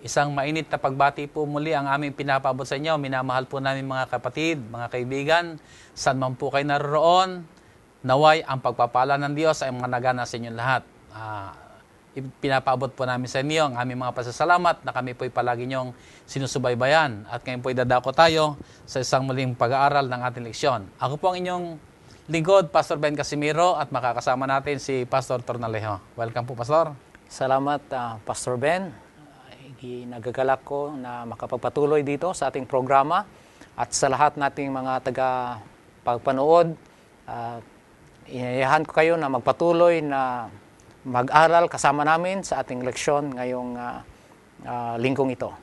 Isang mainit na pagbati po muli ang aming pinapaabot sa inyo. Minamahal po namin mga kapatid, mga kaibigan. Saan man po kayo naroon, naway ang pagpapala ng Diyos ay managana sa inyong lahat. Pinapaabot po namin sa inyo ang aming mga pasasalamat na kami po'y palagi niyong sinusubaybayan. At ngayon po'y dadako tayo sa isang muling pag-aaral ng ating leksyon. Ako po ang inyong lingkod, Pastor Ben Casimiro, at makakasama natin si Pastor Tornalejo. Welcome po, Pastor. Salamat, Pastor Ben. Nagagalak ko na makapagpatuloy dito sa ating programa at sa lahat nating mga taga-pagpanood. Inayahan ko kayo na magpatuloy na mag-aral kasama namin sa ating leksyon ngayong linggong ito.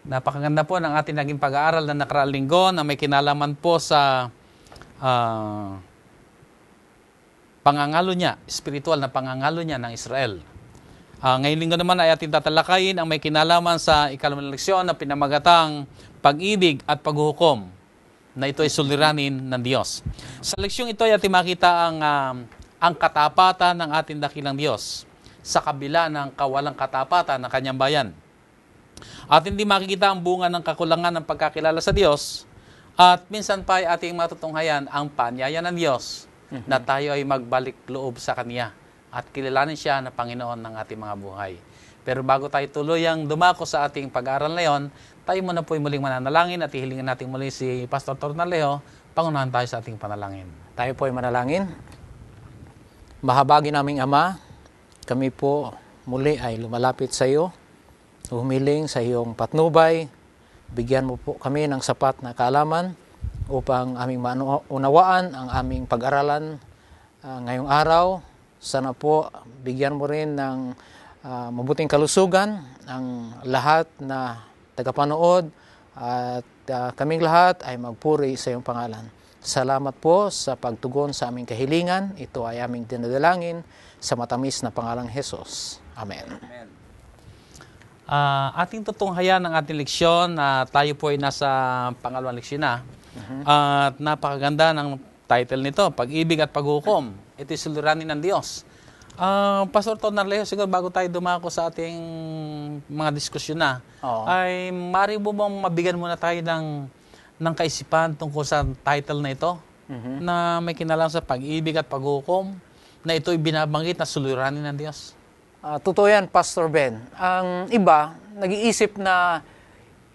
Napakaganda po ng ating naging pag-aaral na nakaraang linggo na may kinalaman po sa pangangalo niya, spiritual na pangangalo niya ng Israel. Ngayong linggo naman ay ating tatalakayin ang may kinalaman sa ikalawang leksyon na pinamagatang pag-ibig at paghuhukom na ito ay suliranin ng Diyos. Sa leksyong ito ay ating makita ang katapatan ng ating dakilang Diyos sa kabila ng kawalang katapatan ng kanyang bayan. At hindi makikita ang bunga ng kakulangan ng pagkakilala sa Diyos at minsan pa ay ating matutunghayan ang paanyaya ng Diyos na tayo ay magbalik loob sa Kanya at kilalanin siya na Panginoon ng ating mga buhay. Pero bago tayo tuluyang dumako sa ating pag-aaral na yon, tayo muna po'y muling mananalangin at ihilingin natin muli si Pastor Tornalejo. Pangunahan tayo sa ating panalangin. Tayo po'y manalangin. Mahabagin naming Ama, kami po muli ay lumalapit sa iyo, humiling sa iyong patnubay. Bigyan mo po kami ng sapat na kaalaman upang aming maunawaan ang aming pag-aralan ngayong araw. Sana po bigyan mo rin ng mabuting kalusugan ang lahat na tagapanood at kaming lahat ay magpuri sa iyong pangalan. Salamat po sa pagtugon sa aming kahilingan. Ito ay aming dinadalangin sa matamis na pangalang Jesus. Amen. Amen. Ating tutunghayan ng ating leksyon na tayo po ay nasa pangalawang leksyon na. At napakaganda ng title nito, Pag-ibig at Paghukom. Ito'y suliranin ng Diyos. Pastor Tornalejo, siguro bago tayo dumako sa ating mga diskusyon na, ay maaari mo bang mabigyan muna tayo ng kaisipan tungkol sa title na ito, na may kinalaman sa pag-ibig at paghukom, na ito'y binabanggit na suliranin ng Diyos? Totoo yan, Pastor Ben. Ang iba, nag-iisip na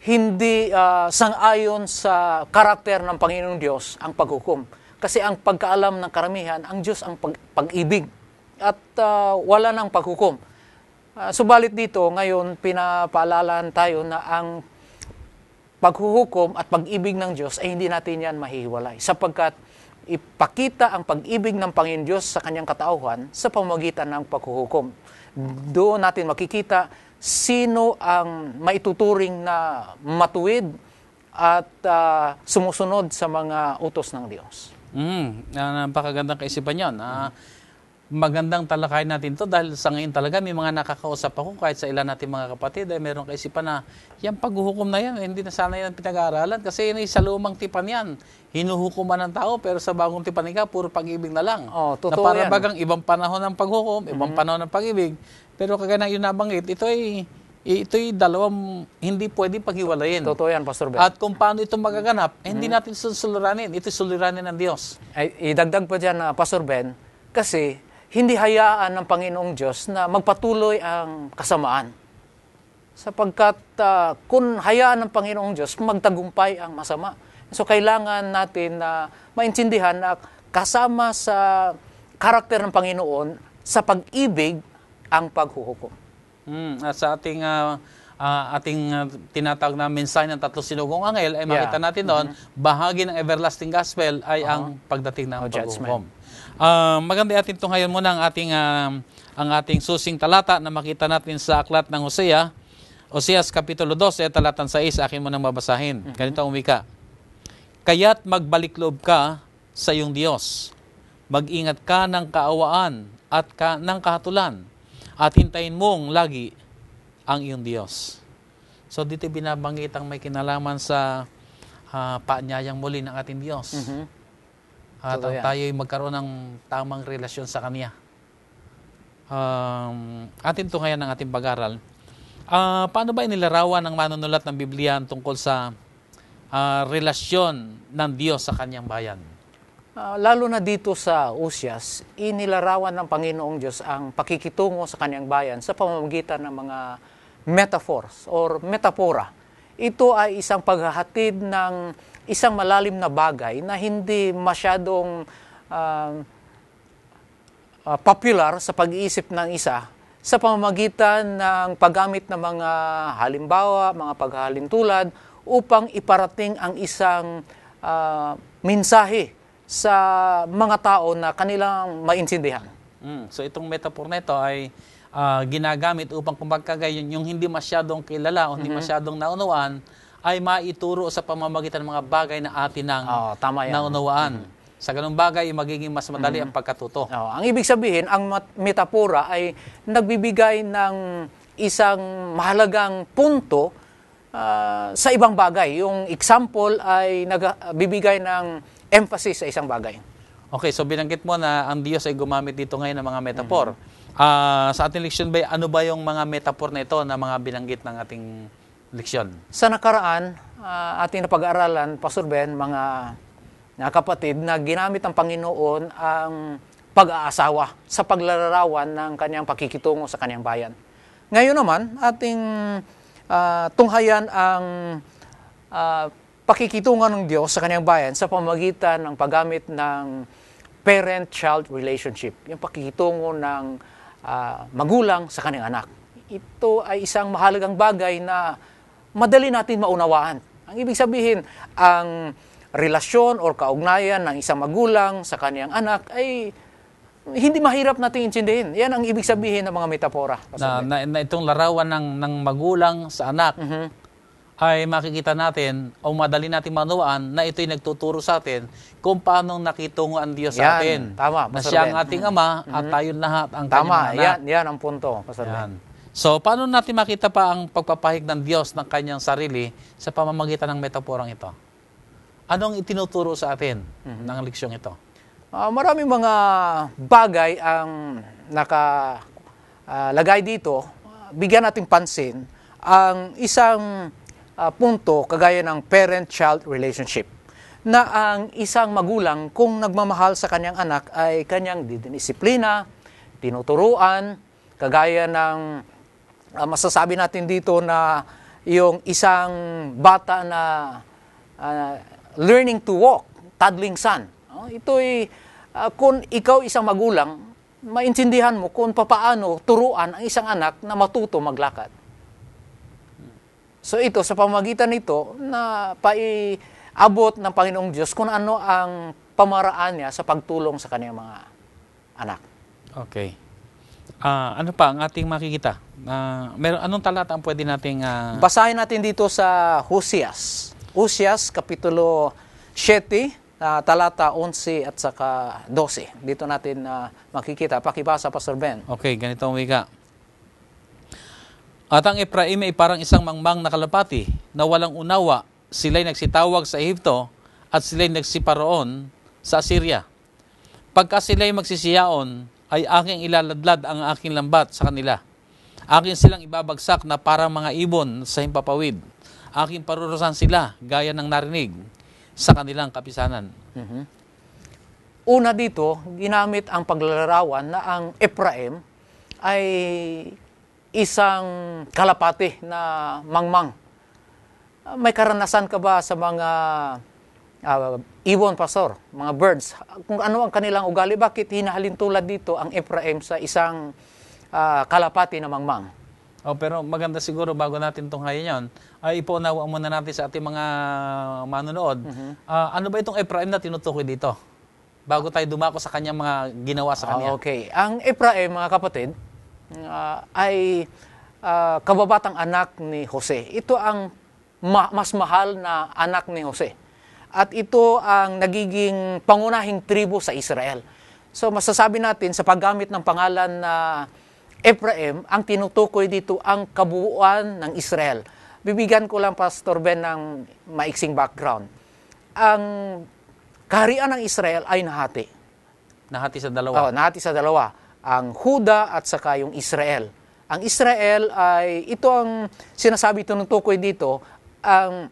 hindi sang-ayon sa karakter ng Panginoong Diyos ang paghukom. Kasi ang pagkaalam ng karamihan, ang Diyos ang pag-ibig at wala ng paghukom. Subalit dito, ngayon, pinapaalalaan tayo na ang paghuhukom at pag-ibig ng Diyos ay hindi natin yan mahihiwalay. Sapagkat ipakita ang pag-ibig ng Panginoon Diyos sa kanyang katauhan sa pamamagitan ng paghuhukom. Doon natin makikita sino ang maituturing na matuwid at sumusunod sa mga utos ng Diyos. Napakagandang kaisipan yun. Magandang talakayin natin to dahil sa ngayon talaga may mga nakakausap ako kahit sa ilan natin mga kapatid ay meron kaisipan na yung paghuhukom na yan, hindi na sana yan pinag-aaralan kasi yun sa lumang tipan yan. Hinuhukuman ng tao pero sa bagong tipan ka, puro pag-ibig na lang. Totoo na para yan. bagang ibang panahon ng paghukom, ibang panahon ng pag-ibig. Pero kagaya ng yun nabanggit, ito'y dalawang hindi pwede paghiwalayin. Totoo yan, Pastor Ben. At kung paano ito magaganap, hindi natin suliranin. Ito'y suliranin ng Diyos. Ay, idagdag pa dyan, Pastor Ben, kasi hindi hayaan ng Panginoong Diyos na magpatuloy ang kasamaan. Sapagkat kung hayaan ng Panginoong Diyos, magtagumpay ang masama. So kailangan natin na maintindihan na kasama sa karakter ng Panginoon, sa pag-ibig, ang paghuhukom. At sa ating tinatawag na mensahe ng tatlo sinugong anghel, ay makita natin doon, bahagi ng everlasting gospel ay ang pagdating ng paghuhukom. Maganda atin ito ngayon muna ang ating susing talata na makita natin sa aklat ng Hosea. Hoseas Kapitulo 12, talatang 6, akin mo nang babasahin. Ganito ang wika. Kaya't magbalik loob ka sa iyong Diyos. Mag-ingat ka ng kaawaan at ng kahatulan at hintayin mong lagi ang iyong Diyos. So dito binabanggit ang may kinalaman sa paanyayang muli ng ating Diyos. At tayo'y magkaroon ng tamang relasyon sa Kanya. Atin ito ngayon ang ating pag-aral. Paano ba inilarawan ng manunulat ng Biblia tungkol sa relasyon ng Diyos sa kanyang bayan? Lalo na dito sa Usyas, inilarawan ng Panginoong Diyos ang pakikitungo sa kanyang bayan sa pamamagitan ng mga metaphors or metapora. Ito ay isang paghahatid ng isang malalim na bagay na hindi masyadong popular sa pag-iisip ng isa sa pamamagitan ng paggamit ng mga halimbawa, mga paghahalintulad upang iparating ang isang mensahe sa mga tao na kanilang maintindihan. So itong metaphor na ito ay ginagamit upang kumbaga yung hindi masyadong kilala o hindi masyadong naunawaan ay maituro sa pamamagitan ng mga bagay na atin ng tama yan. naunawaan. Sa ganung bagay, magiging mas madali ang pagkatuto. Ang ibig sabihin, ang metapora ay nagbibigay ng isang mahalagang punto sa ibang bagay. Yung example ay nagbibigay ng emphasis sa isang bagay. Okay, so binanggit mo na ang Diyos ay gumamit dito ngayon ng mga metaphor. Sa ating leksyon ba, ano ba yung mga metaphor na ito na mga binanggit ng ating leksyon? Sa nakaraan, ating napag-aralan, Pastor Ben, mga kapatid, na ginamit ng Panginoon ang pag-aasawa sa paglalarawan ng kanyang pakikitungo sa kanyang bayan. Ngayon naman, ating tunghayan ang pakikitungo ng Diyos sa kanyang bayan sa pamamagitan ng paggamit ng parent-child relationship, yung pakikitungo ng magulang sa kanyang anak. Ito ay isang mahalagang bagay na madali natin maunawaan. Ang ibig sabihin, ang relasyon o kaugnayan ng isang magulang sa kanyang anak ay hindi mahirap natin intindihin. Yan ang ibig sabihin ng mga metapora. Na itong larawan ng magulang sa anak ay makikita natin o madali natin maunawaan na ito'y nagtuturo sa atin kung paano nakitungo ang Diyos sa atin. Tama, na siya ang ating Ama at tayo lahat ang kanyang anak. Yan ang punto, Pastor Ben. So, paano natin makita pa ang pagpapahig ng Diyos ng kanyang sarili sa pamamagitan ng metaporang ito? Anong itinuturo sa atin ng leksyong ito? Maraming mga bagay ang nakalagay dito. Bigyan nating pansin ang isang punto kagaya ng parent-child relationship na ang isang magulang kung nagmamahal sa kanyang anak ay kanyang didisiplina, tinuturuan, kagaya ng masasabi natin dito na yung isang bata na learning to walk, toddling son. Ito'y kung ikaw isang magulang, maintindihan mo kung paano turuan ang isang anak na matuto maglakad. So ito, sa pamamagitan nito, na paiabot ng Panginoong Diyos kung ano ang pamaraan niya sa pagtulong sa kanyang mga anak. Okay. Ano pa ang ating makikita? Anong talata ang pwede nating... Basahin natin dito sa Usyas. Usyas, Kapitulo 7, talata 11 at saka 12. Dito natin makikita. Pakibasa, Pastor Ben. Okay, ganito ang wika. At ang Ephraim ay parang isang mangmang na kalapati na walang unawa. Sila'y nagsitawag sa Ehipto at sila'y nagsiparoon sa Assyria. Pagka sila'y magsisiyaon, ay aking ilaladlad ang aking lambat sa kanila. Akin silang ibabagsak na parang mga ibon sa himpapawid. Aking parurusan sila gaya ng narinig sa kanilang kapisanan. Una dito, ginamit ang paglalarawan na ang Ephraim ay isang kalapati na mangmang. May karanasan ka ba sa mga ibon, Pastor, mga birds? Kung ano ang kanilang ugali, bakit hinahalintulad dito ang Ephraim sa isang kalapati na mangmang? Pero maganda siguro bago natin tunghayan yon, ay ipaunawa muna natin sa ating mga manonood. Ano ba itong Ephraim na tinutukoy dito? Bago tayo dumako sa kanyang mga ginawa sa kanya. Okay. Ang Ephraim, mga kapatid, ay kababatang anak ni Jose. Ito ang mas mahal na anak ni Jose. At ito ang nagiging pangunahing tribo sa Israel. So masasabi natin sa paggamit ng pangalan na Ephraim, ang tinutukoy dito ang kabuuan ng Israel. Bibigyan ko lang, Pastor Ben, ng maiksing background. Ang kaharian ng Israel ay nahati. Nahati sa dalawa. Nahati sa dalawa. Ang Huda at saka yung Israel. Ang Israel ay, ito ang sinasabi tinutukoy dito, ang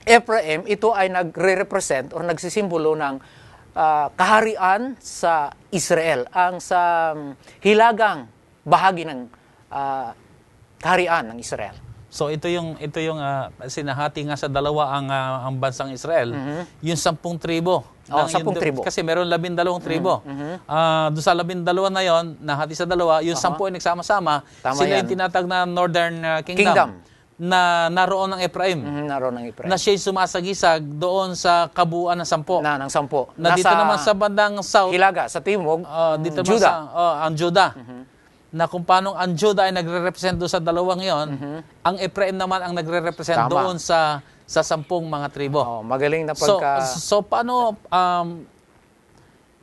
Ephraim, ito ay nagre-represent or nagsisimbolo ng kaharian sa Israel, ang sa hilagang bahagi ng kaharian ng Israel. So ito yung sinahati nga sa dalawa ang bansang Israel, yung 10 tribo. Oh, 10 tribo. Kasi meron 12 tribo. Doon sa 12 na yon, nahati sa dalawa, yung 10 ay nagsama-sama, Tama sila yan. yung tinatag na Northern Kingdom. Na naroon ng Ephraim. Naroon ng Ephraim. Na siya'y sumasagisag doon sa kabuuan ng 10. Ng 10. Na dito naman sa bandang south, Hilaga, sa timog, dito naman Judah. ang Judah. Na kung paano ang Judah ay nagre-represent doon sa dalawang yon, ang Ephraim naman ang nagre-represent Tama. doon sa 10 mga tribo. Magaling na So, pagka... so paano,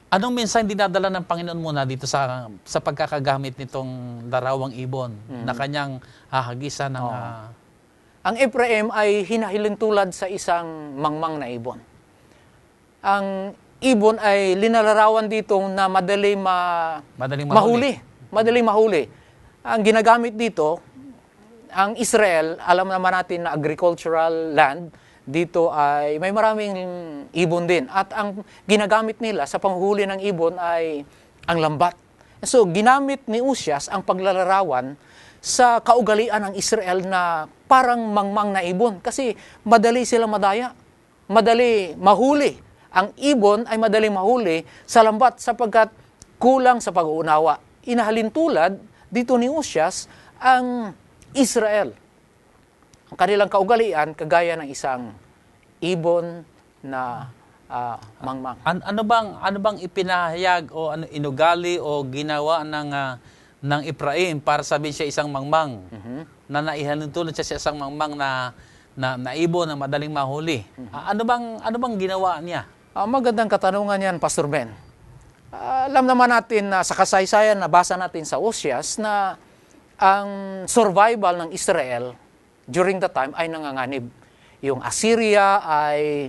anong mensahe dinadala ng Panginoon muna dito sa pagkakagamit nitong larawang ibon na kanyang hahagisan ng... Ang Ephraim ay hinahilin tulad sa isang mangmang na ibon. Ang ibon ay linalarawan dito na madaling mahuli. Madaling mahuli. Ang ginagamit dito, ang Israel, alam naman natin na agricultural land, dito ay may maraming ibon din. At ang ginagamit nila sa panghuli ng ibon ay ang lambat. So, ginamit ni Uzias ang paglalarawan sa kaugalian ng Israel na parang mangmang na ibon. Kasi madali sila madaya. Madali mahuli. Ang ibon ay madaling mahuli sa lambat sapagkat kulang sa pag-uunawa. Inahalin tulad dito ni Uzias ang Israel. Ang kanilang kaugalian kagaya ng isang ibon na mangmang. Ano bang ipinahayag o inugali o ginawa ng Ephraim para sabihin siya isang mangmang? Na naihalin tulad siya sa isang mangmang na ibon na madaling mahuli. Ano bang ginawa niya? Magandang katanungan yan, Pastor Ben. Alam naman natin na sa kasaysayan, nabasa natin sa Uzias na ang survival ng Israel during the time ay nanganganib. Yung Assyria ay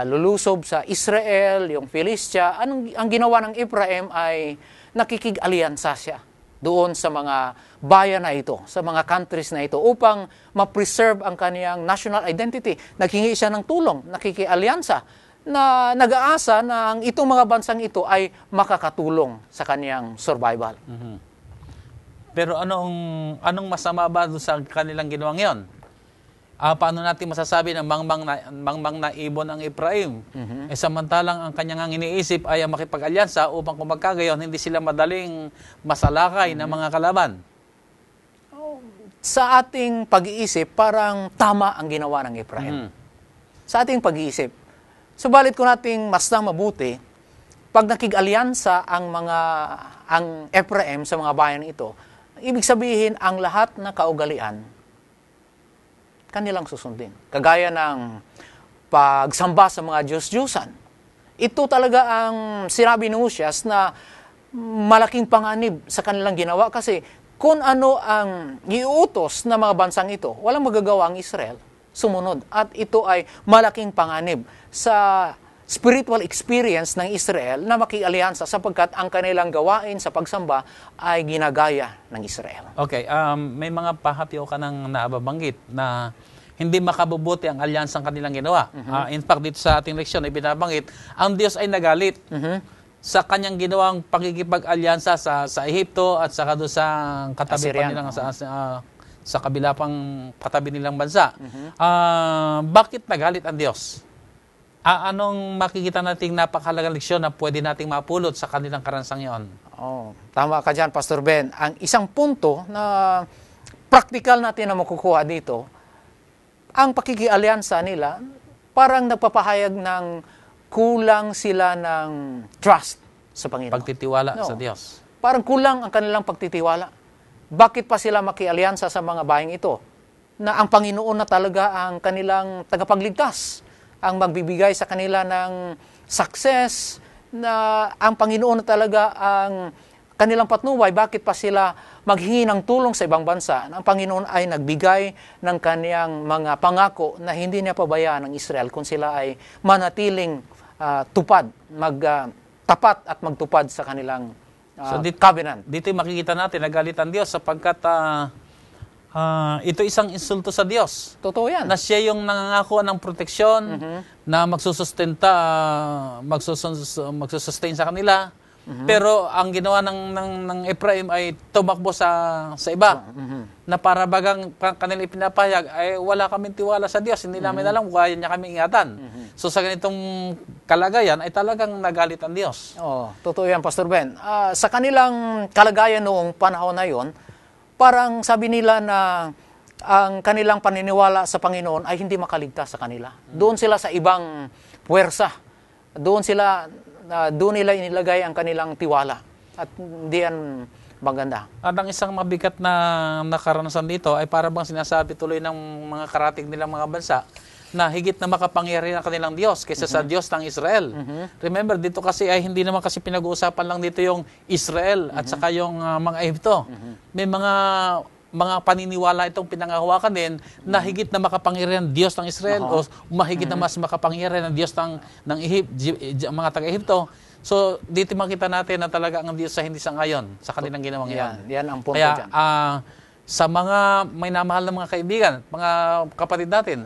lulusob sa Israel, yung Philistia. Ang ginawa ng Ephraim ay nakikig-alyansa siya doon sa mga bayan na ito, sa mga countries na ito, upang ma-preserve ang kaniyang national identity. Naghingi siya ng tulong, nakiki-alyansa, na nag-aasa na ang itong mga bansang ito ay makakatulong sa kaniyang survival. Pero anong masama ba doon sa kanilang ginawang yon? Paano natin masasabi na mangmang na ibon ang Ephraim? Samantalang ang kanyang iniisip ay makipag-alyansa upang kung magkagayon, hindi sila madaling masalakay ng mga kalaban. Sa ating pag-iisip, parang tama ang ginawa ng Ephraim. Sa ating pag-iisip. Subalit kung nating mas na mabuti, pag nakig-alyansa ang Ephraim sa mga bayan ito, ibig sabihin ang lahat na kaugalian, kanilang susundin. Kagaya ng pagsamba sa mga Diyos-Diyusan. Ito talaga ang sinabi ni Uzias na malaking panganib sa kanilang ginawa kasi kung ano ang iuutos ng mga bansang ito, walang magagawa ang Israel sumunod. At ito ay malaking panganib sa spiritual experience ng Israel na makialyansa sapagkat ang kanilang gawain sa pagsamba ay ginagaya ng Israel. Okay, may mga pahapyaw ka nang nababanggit na hindi makabubuti ang alyansang kanilang ginawa. In fact, dito sa ating leksyon ay binabanggit, ang Diyos ay nagalit sa kanyang ginawang pagkikipag-alyansa sa Ehipto at saka doon sa katabi pa nilang sa kabila pang katabi nilang bansa. Bakit nagalit ang Diyos? Anong makikita nating napakahalagang leksyon na pwede nating mapulot sa kanilang karansang iyon? Tama ka dyan, Pastor Ben. Ang isang punto na practical natin na makukuha dito, ang pakikialyansa nila, parang nagpapahayag ng kulang sila ng trust sa Panginoon. Pagtitiwala sa Diyos. Parang kulang ang kanilang pagtitiwala. Bakit pa sila makialyansa sa mga bayang ito? Na ang Panginoon na talaga ang kanilang tagapagligtas, ang magbibigay sa kanila ng success, na ang Panginoon na talaga ang kanilang patnubay. Bakit pa sila maghingi ng tulong sa ibang bansa? Ang Panginoon ay nagbigay ng kaniyang mga pangako na hindi niya pabayaan ng Israel kung sila ay manatiling tapat at magtupad sa kanilang covenant. Dito makikita natin nagalit ang Diyos sapagkat ito isang insulto sa Diyos. Totoo yan. Na siya yung nangangako ng proteksyon na magsusustenta, magsusustain sa kanila. Pero ang ginawa ng Ephraim ay tumakbo sa iba. Na para bagang kanila ipinapahayag ay wala kaming tiwala sa Diyos. Hindi namin alam kung kaya niya kami ingatan. So sa ganitong kalagayan ay talagang nagalit ang Diyos. Oh, totoo yan, Pastor Ben. Sa kanilang kalagayan noong panahon na yon, parang sabi nila na ang kanilang paniniwala sa Panginoon ay hindi makaligtas sa kanila. Doon sila sa ibang puwersa. Doon nila inilagay ang kanilang tiwala. At hindi yan maganda. At ang isang mabigat na karanasan dito ay para bang sinasabi tuloy ng mga karatig nilang mga bansa na higit na makapangyarihan ang kanilang Diyos kaysa sa Diyos ng Israel. Remember, dito kasi ay hindi naman kasi pinag-uusapan lang dito yung Israel at saka yung mga Ehipto. May mga paniniwala itong pinangahawakan din na higit na makapangyarihan Diyos ng Israel o mahigit na mas makapangyarihan ng Diyos ng mga taga-Ehipto. So, dito makita natin na talaga ang Diyos ay hindi sangayon sa kanilang ginawang yan. Yan ang punto Kaya, dyan. sa mga may namahal na mga kaibigan, mga kapatid natin,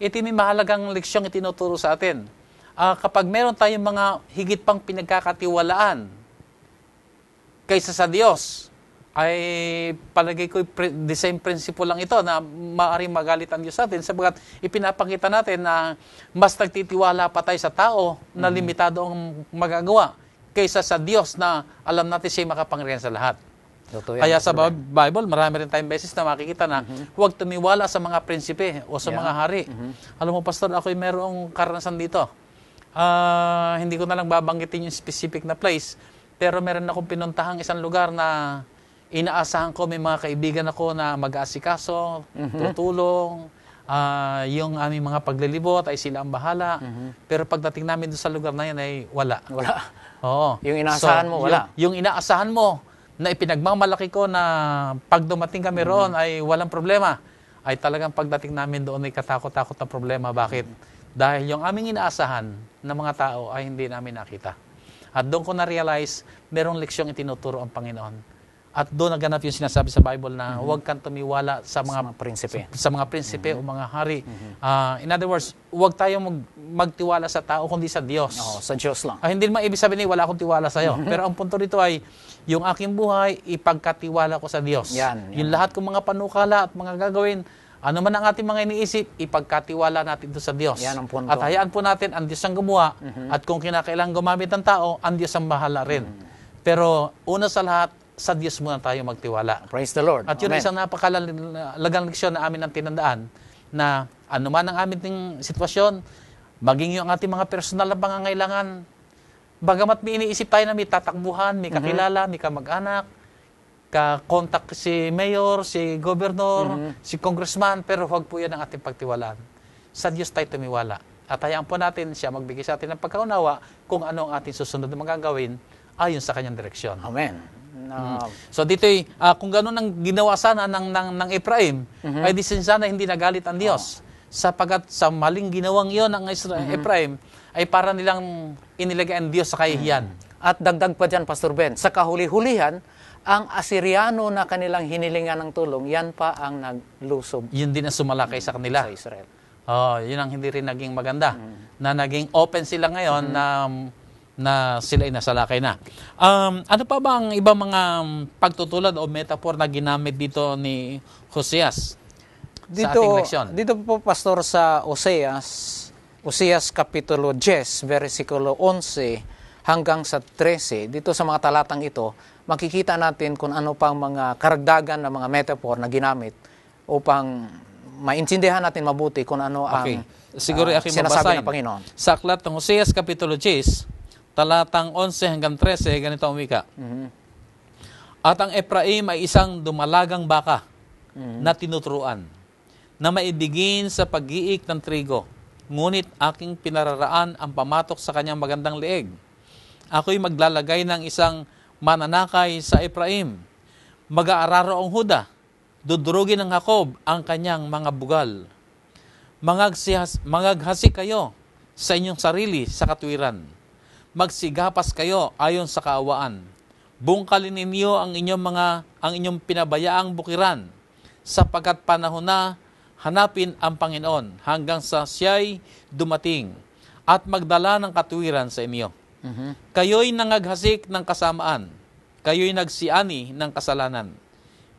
ito may mahalagang leksyong itinuturo sa atin. Kapag meron tayong mga higit pang pinagkakatiwalaan kaysa sa Diyos, ay palagay ko the same principle lang ito na maaaring magalit ang Diyos sa atin sabagat ipinapakita natin na mas nagtitiwala pa tayo sa tao na limitado ang magagawa kaysa sa Diyos na alam natin siya makapangyarihan sa lahat. Kaya sa Bible, marami rin tayong beses na makikita na huwag tumiwala sa mga prinsipe o sa mga hari. Alam mo, Pastor, ako'y merong karanasan dito. Hindi ko na lang babanggitin yung specific na place, pero meron akong pinuntahang isang lugar na inaasahan ko may mga kaibigan ako na mag-aasikaso, tutulong, yung aming mga paglilibot ay sila ang bahala. Pero pagdating namin doon sa lugar na yan ay wala. Wala. Oo. Yung inaasahan mo, wala. Yung inaasahan mo na ipinagmamalaki ko na pag dumating kami roon ay walang problema. Ay talagang pagdating namin doon ay katakot-takot na problema. Bakit? Dahil yung aming inaasahan ng mga tao ay hindi namin nakita. At doon ko na-realize, merong leksyong itinuturo ang Panginoon. At doon naganap yung sinasabi sa Bible na huwag kang tumiwala sa mga prinsipe. Sa mga prinsipe o mga hari. In other words, huwag tayong magtiwala sa tao kundi sa Diyos. Sa Diyos lang. Hindi naman ibig sabihin wala akong tiwala sa iyo. Pero ang punto rito ay yung aking buhay, ipagkatiwala ko sa Diyos. Yung lahat kong mga panukala at mga gagawin, ano man ang ating mga iniisip, ipagkatiwala natin ito sa Diyos. Yan ang punto. At hayaan po natin ang Diyos ang gumawa at kung kinakailangan gumamit ng tao, ang Diyos ang bahala rin. Pero una sa lahat, sa Diyos muna tayo magtiwala. Praise the Lord. At yun isang napakalagang leksyon na amin ang tinandaan na anuman ang aming sitwasyon, maging yung ating mga personal na pangangailangan, bagamat may iniisip tayo na may tatakbuhan, may kakilala, may kamag-anak, ka-contact si mayor, si governor, si congressman, pero huwag po yan ang ating pagtiwalaan. Sa Diyos tayo tumiwala. At hayaan po natin siya magbigay sa atin ng pagkaunawa kung ano ang ating susunod na magagawin ayon sa kanyang direksyon. Amen. So dito kung gano'n ang ginawa sana ng Ephraim, ay di sana hindi nagalit ang Diyos. Sapagat sa maling ginawang iyon ng Ephraim, ay para nilang inilagay ang Diyos sa kahihiyan. At dagdag pa dyan, Pastor Ben, sa kahuli-hulihan, ang Asyriano na kanilang hinilingan ng tulong, yan pa ang naglusob. Yun din ang sumalakay sa kanila. Sa Israel. Yun ang hindi rin naging maganda. Na naging open sila ngayon na sila ay nasalakay na. Ano pa ba ang ibang mga pagtutulad o metaphor na ginamit dito ni Hoseas sa ating leksyon? Dito po, Pastor, sa Oseas Kapitulo 10, versikulo 11 hanggang sa 13, dito sa mga talatang ito, makikita natin kung ano pang mga karagdagan na mga metaphor na ginamit upang maintindihan natin mabuti kung ano ang siguro sinasabi ng Panginoon. Sa aklat ng Oseas Kapitulo 10, talatang 11 hanggang 13, ganito ang wika. At ang Ephraim ay isang dumalagang baka na tinuturuan, na maibigin sa pag-iik ng trigo. Ngunit aking pinararaan ang pamatok sa kanyang magandang leeg. Ako'y maglalagay ng isang mananakay sa Ephraim. Mag-aararo ang Huda. Dudurugin ng Jacob ang kanyang mga bugal. Mangaghasi kayo sa inyong sarili sa katwiran. Magsigapas kayo ayon sa kaawaan. Bungkalin ninyo ang inyong pinabayaang bukiran, sapagkat panahon na hanapin ang Panginoon hanggang sa siya'y dumating at magdala ng katuwiran sa inyo. Kayo'y nangaghasik ng kasamaan, kayo'y nagsiani ng kasalanan,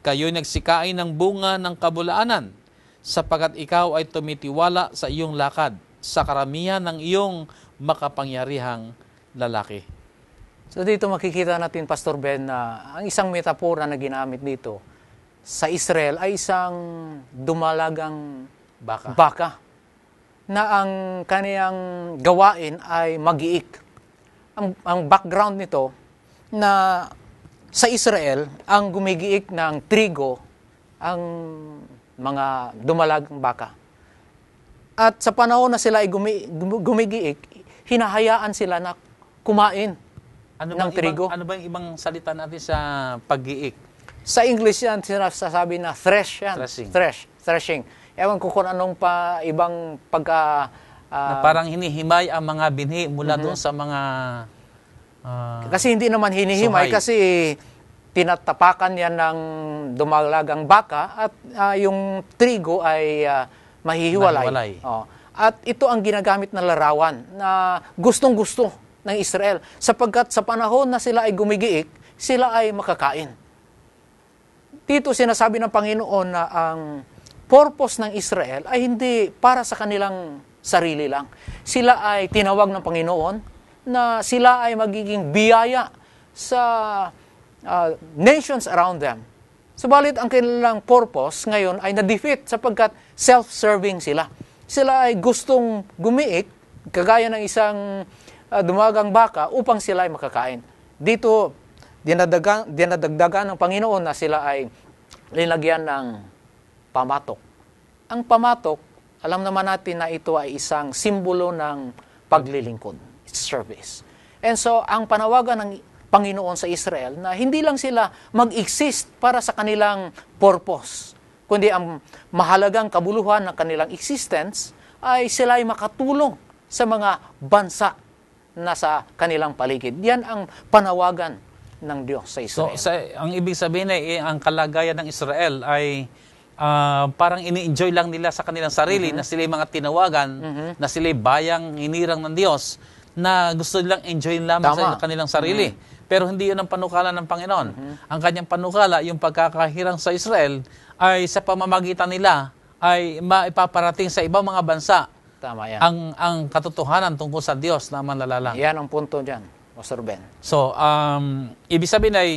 kayo'y nagsikain ng bunga ng kabulaanan, sapagkat ikaw ay tumitiwala sa iyong lakad, sa karamihan ng iyong makapangyarihang lalaki. So dito makikita natin, Pastor Ben, na ang isang metapora na ginamit dito sa Israel ay isang dumalagang baka na ang kaniyang gawain ay mag-iik. Ang background nito na sa Israel, ang gumigiik ng trigo ang mga dumalagang baka. At sa panahon na sila ay gumigiik, hinahayaan sila na kumain ng trigo. Ano ba yung ibang salita natin sa pag-iik? Sa English yan, sinasabi na thresh yan. Threshing. Ewan ko kung anong pa ibang pagka... na parang hinihimay ang mga binhi mula doon sa mga... kasi hindi naman hinihimay, suhay. kasi tinatapakan yan ng dumalagang baka at yung trigo ay mahihiwalay. Mahiwalay. At ito ang ginagamit na larawan na gustong-gusto ng Israel, sapagkat sa panahon na sila ay gumigiik, sila ay makakain. Dito sinasabi ng Panginoon na ang purpose ng Israel ay hindi para sa kanilang sarili lang. Sila ay tinawag ng Panginoon na sila ay magiging biyaya sa nations around them. Subalit ang kanilang purpose ngayon ay na-defeat sapagkat self-serving sila. Sila ay gustong gumiik, kagaya ng isang dumagang baka upang sila ay makakain. Dito, dinadagdagan ng Panginoon na sila ay linagyan ng pamatok. Ang pamatok, alam naman natin na ito ay isang simbolo ng paglilingkod, service. And so, ang panawagan ng Panginoon sa Israel na hindi lang sila mag-exist para sa kanilang purpose, kundi ang mahalagang kabuluhan ng kanilang existence ay sila ay makatulong sa mga bansa na sa kanilang paligid. Yan ang panawagan ng Diyos sa Israel. So, ang ibig sabihin ay ang kalagayan ng Israel ay parang ini-enjoy lang nila sa kanilang sarili na sila mga tinawagan, na sila bayang hinirang ng Diyos, na gusto nilang enjoy lamang sa kanilang sarili. Pero hindi yun ang panukala ng Panginoon. Ang kanyang panukala, yung pagkakahirang sa Israel, ay sa pamamagitan nila ay maipaparating sa ibang mga bansa. Tama yan. Ang katotohanan tungkol sa Diyos na manlalalang. Yan ang punto dyan, Pastor Ben. So, ibig sabihin ay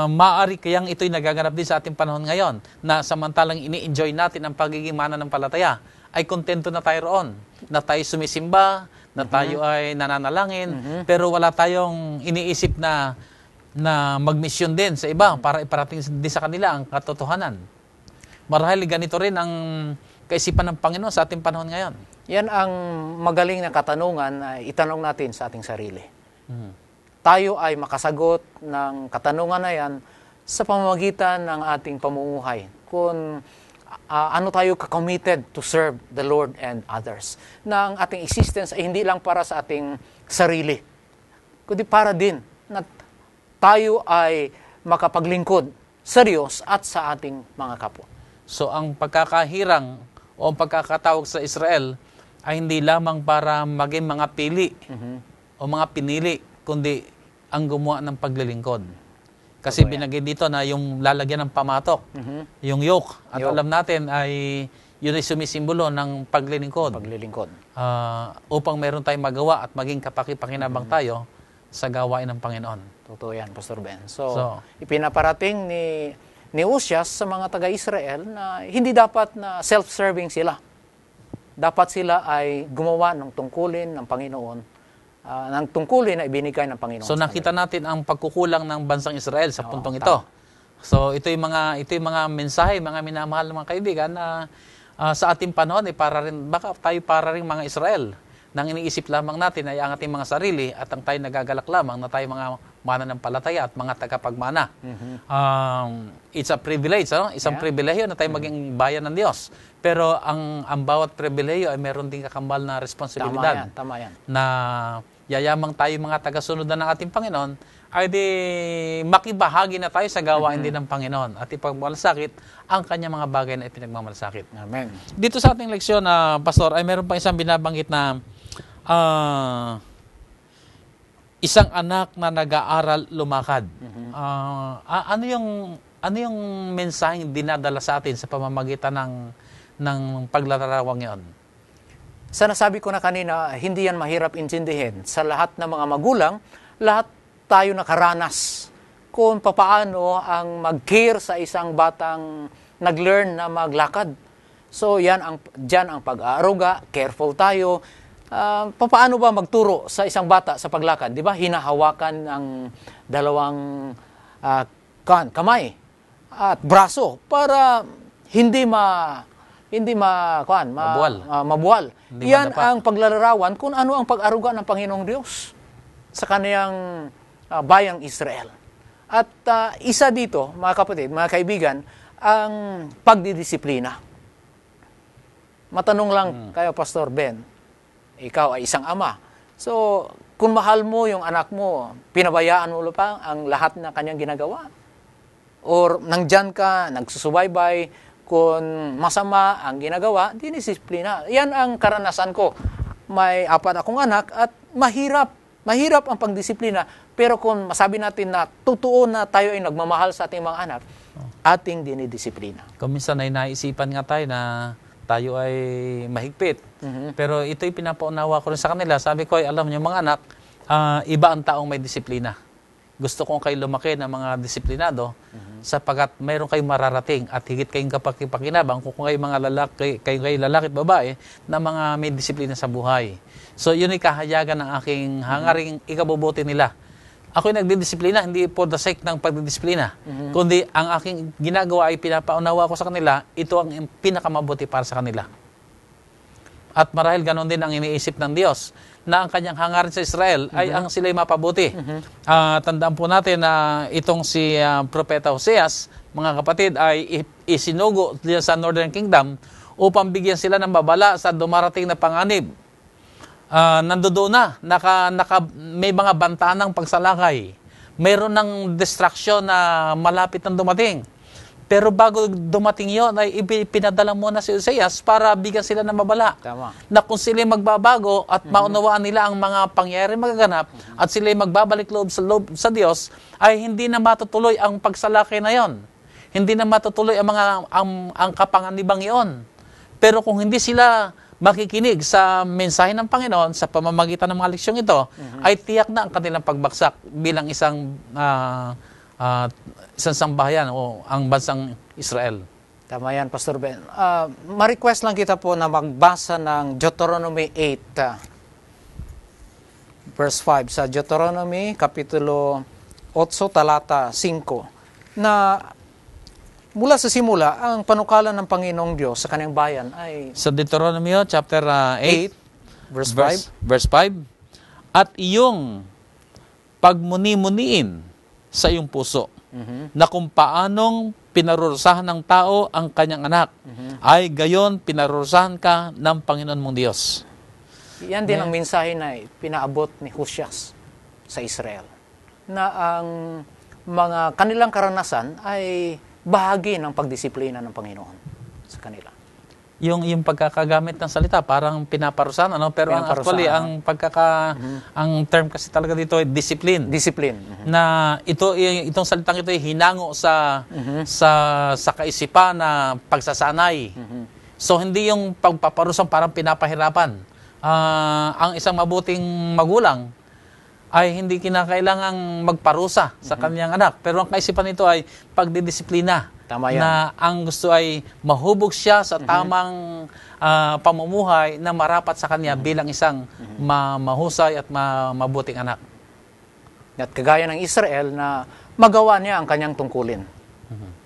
maaari kayang ito'y nagaganap din sa ating panahon ngayon na samantalang ini-enjoy natin ang pagiging mananampalataya, ay kontento na tayo roon, na tayo sumisimba, na tayo ay nananalangin, pero wala tayong iniisip na magmisyon din sa iba para iparating din sa kanila ang katotohanan. Marahil ganito rin ang kaisipan ng Panginoon sa ating panahon ngayon. Yan ang magaling na katanungan na itanong natin sa ating sarili. Tayo ay makasagot ng katanungan na yan sa pamamagitan ng ating pamumuhay. Kung ano tayo ka-committed to serve the Lord and others. Na ang ating existence ay hindi lang para sa ating sarili, kundi para din na tayo ay makapaglingkod sa Diyos at sa ating mga kapwa. So ang pagkakahirang o ang pagkakatawag sa Israel ay hindi lamang para maging mga pili o mga pinili, kundi ang gumawa ng paglilingkod. Kasi binagay dito na yung lalagyan ng pamatok, yung yoke. At alam natin ay yun ay sumisimbolo ng paglilingkod. Upang meron tayong magawa at maging kapakipakinabang tayo sa gawain ng Panginoon. Totoo yan, Pastor Ben. So ipinaparating ni Uzias sa mga taga-Israel na hindi dapat na self-serving sila. Dapat sila ay gumawa ng tungkulin ng Panginoon, ng tungkulin na ibinigay ng Panginoon. So nakita natin ang pagkukulang ng bansang Israel sa puntong ito. So ito yung mga mensahe, mga minamahal ng mga kaibigan na sa ating panahon ay baka tayo para rin mga Israel. Nang iniisip lamang natin ay ang ating mga sarili at ang tayo nagagalak lamang na tayo mga mananampalataya at mga tagapagmana. It's a privilege, isang pribilehiyo na tayo maging bayan ng Diyos. Pero ang bawat pribilehiyo ay meron din kakambal na responsibilidad. Tama yan. Na yayamang tayo mga tagasunod na ng ating Panginoon, ay di makibahagi na tayo sa gawain din ng Panginoon at ipagmamalasakit ang kanyang mga bagay na ipinagmamalasakit. Amen. Dito sa ating leksyon, Pastor, ay meron pa isang binabanggit na isang anak na nag-aaral lumakad. Ano yung mensaheng dinadala sa atin sa pamamagitan ng paglalarawang yon? Sa nasabi ko na kanina, hindi yan mahirap intindihin. Sa lahat ng mga magulang, lahat tayo nakaranas kung papaano ang mag-care sa isang batang nag-learn na maglakad. So diyan ang pag-aaruga, careful tayo. Papaano ba magturo sa isang bata sa paglakad? Di ba? Hinahawakan ang dalawang kamay at braso para mabuwal. Hindi Yan madapa. ang paglalarawan kung ano ang pag-aruga ng Panginoong Diyos sa kaniyang bayang Israel. At isa dito, mga kapatid, mga kaibigan, ang pagdidisiplina. Matanong lang kayo, Pastor Ben, ikaw ay isang ama. So, kung mahal mo yung anak mo, pinabayaan mo pa ang lahat na kanyang ginagawa? Or nandyan ka, nagsusubaybay, kung masama ang ginagawa, dinisiplina. Yan ang karanasan ko. May 4 akong anak at mahirap ang pagdisiplina. Pero kung masabi natin na totoo na tayo ay nagmamahal sa ating mga anak, ating dinidisiplina. Kung minsan ay naisipan nga tayo na tayo ay mahigpit. Pero ito'y pinapaunawa ko rin sa kanila. Sabi ko, alam niyo mga anak, iba ang taong may disiplina. Gusto kong kayo lumaki ng mga disiplinado sapagkat mayroon kayong mararating at higit kayong kapakipakinabang kung kayo mga lalaki, kayo lalaki at babae na mga may disiplina sa buhay. So yun ay kahayagan ng aking hangaring ikabubuti nila. Ako'y nagdidisiplina, hindi for the sake ng pagdidisiplina, kundi ang aking ginagawa ay pinapaunawa ko sa kanila, ito ang pinakamabuti para sa kanila. At marahil ganon din ang iniisip ng Diyos na ang kanyang hangarin sa Israel ay ang sila'y mapabuti. Tandaan po natin na itong si Propeta Hoseas, mga kapatid, ay isinugo sa Northern Kingdom upang bigyan sila ng babala sa dumarating na panganib. Nandoon na, may mga bantanang pagsalakay. Mayroon ng distraction na malapit ng dumating. Pero bago dumating yon ay pinadala muna si Hoseas para bigyan sila ng babala. Tama. Na kung sila magbabago at maunawaan nila ang mga pangyayari magaganap at sila magbabalik loob sa Diyos, ay hindi na matutuloy ang pagsalakay na yon. Hindi na matutuloy ang kapanganibang iyon. Pero kung hindi sila makikinig sa mensahe ng Panginoon sa pamamagitan ng mga leksyong ito, ay tiyak na ang kanilang pagbagsak bilang isang sambahayan o ang bansang Israel. Tama yan, Pastor Ben. Ma-request lang kita po na magbasa ng Deuteronomy 8, verse 5. Sa Deuteronomy, Kapitulo 8, talata 5, na mula sa simula, ang panukala ng Panginoong Diyos sa kanyang bayan ay Sa Deuteronomy chapter 8, verse 5. At iyong pagmuni-muniin sa iyong puso, na kung paanong pinarurusahan ng tao ang kanyang anak, ay gayon pinarurusahan ka ng Panginoon mong Diyos. Yan din ang mensahe na pinaabot ni Hoseas sa Israel. Na ang mga kanilang karanasan ay bahagi ng pagdisiplina ng Panginoon sa kanila. Yung pagkakagamit ng salita parang pinaparusahan, pero actually ang ang term kasi talaga dito ay discipline. Discipline. Na itong salitang ito ay hinango sa kaisipan na pagsasanay. So hindi yung pagpaparusahan parang pinapahirapan. Ang isang mabuting magulang ay hindi kinakailangang magparusa sa kanyang anak. Pero ang kaisipan nito ay pagdidisiplina. Tama yan. Na ang gusto ay mahubog siya sa tamang pamumuhay na marapat sa kanya bilang isang mahusay at mabuting anak. At kagaya ng Israel na magawa niya ang kanyang tungkulin.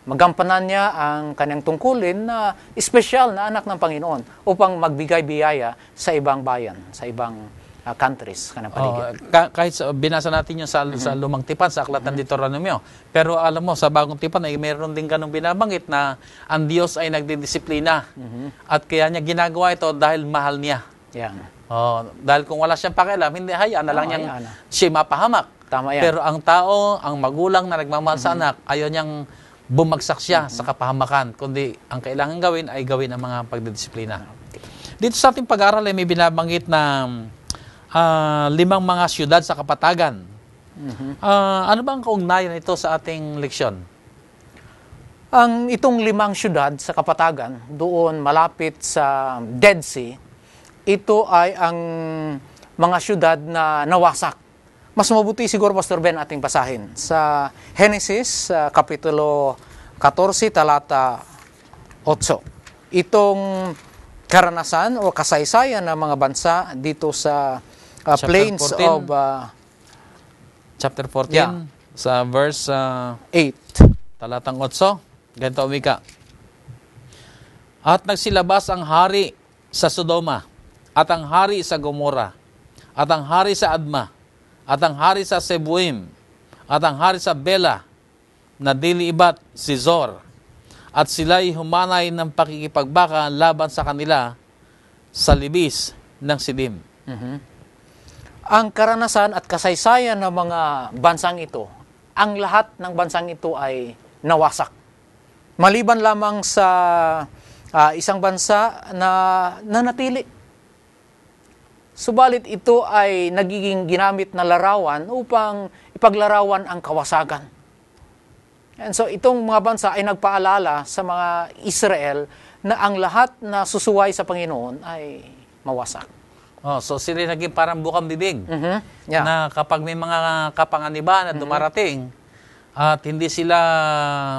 Magampanan niya ang kanyang tungkulin na espesyal na anak ng Panginoon upang magbigay biyaya sa ibang bayan, sa ibang countries kanang paligid. Kahit binasa natin yung sa lumang tipan, sa aklat ng Deuteronomio. Pero alam mo, sa bagong tipan ay mayroon din ganong binabanggit na ang Diyos ay nagdidisiplina. At kaya niya ginagawa ito dahil mahal niya. Yan. Dahil kung wala siyang pakialam, hindi hayaan na lang niyang siya mapahamak. Tama yan. Pero ang tao, ang magulang na nagmamahal sa anak, ayaw niyang bumagsak siya sa kapahamakan, kundi ang kailangan gawin ay gawin ang mga pagdidisiplina. Dito sa ating pag-aaral ay may binabanggit na 5 mga syudad sa kapatagan. Ano ba ang kaugnayan ito sa ating leksyon? Itong 5 syudad sa kapatagan, doon malapit sa Dead Sea, ito ay ang mga syudad na nawasak. Mas mabuti siguro, Pastor Ben, ating basahin sa Genesis, Kapitulo 14, talata 8. Itong karanasan o kasaysayan ng mga bansa dito sa plains 14. of Chapter 14, sa verse 8. talatang 8. Ganito umika. At nagsilabas ang hari sa Sodoma, at ang hari sa Gomora, at ang hari sa Adma, at ang hari sa Sebuim, at ang hari sa Bela, na dili ibat si Zor, at sila'y humanay ng pakikipagbaka laban sa kanila sa libis ng Sidim. Ang karanasan at kasaysayan ng mga bansang ito, ang lahat ng bansang ito ay nawasak. Maliban lamang sa isang bansa na nanatili. Subalit ito ay nagiging ginamit na larawan upang ipaglarawan ang kawasakan. And so itong mga bansa ay nagpaalala sa mga Israel na ang lahat na susuway sa Panginoon ay mawasak. So sila naging parang bukang bibig. Yeah. Na kapag may mga kapanganiban na dumarating at hindi sila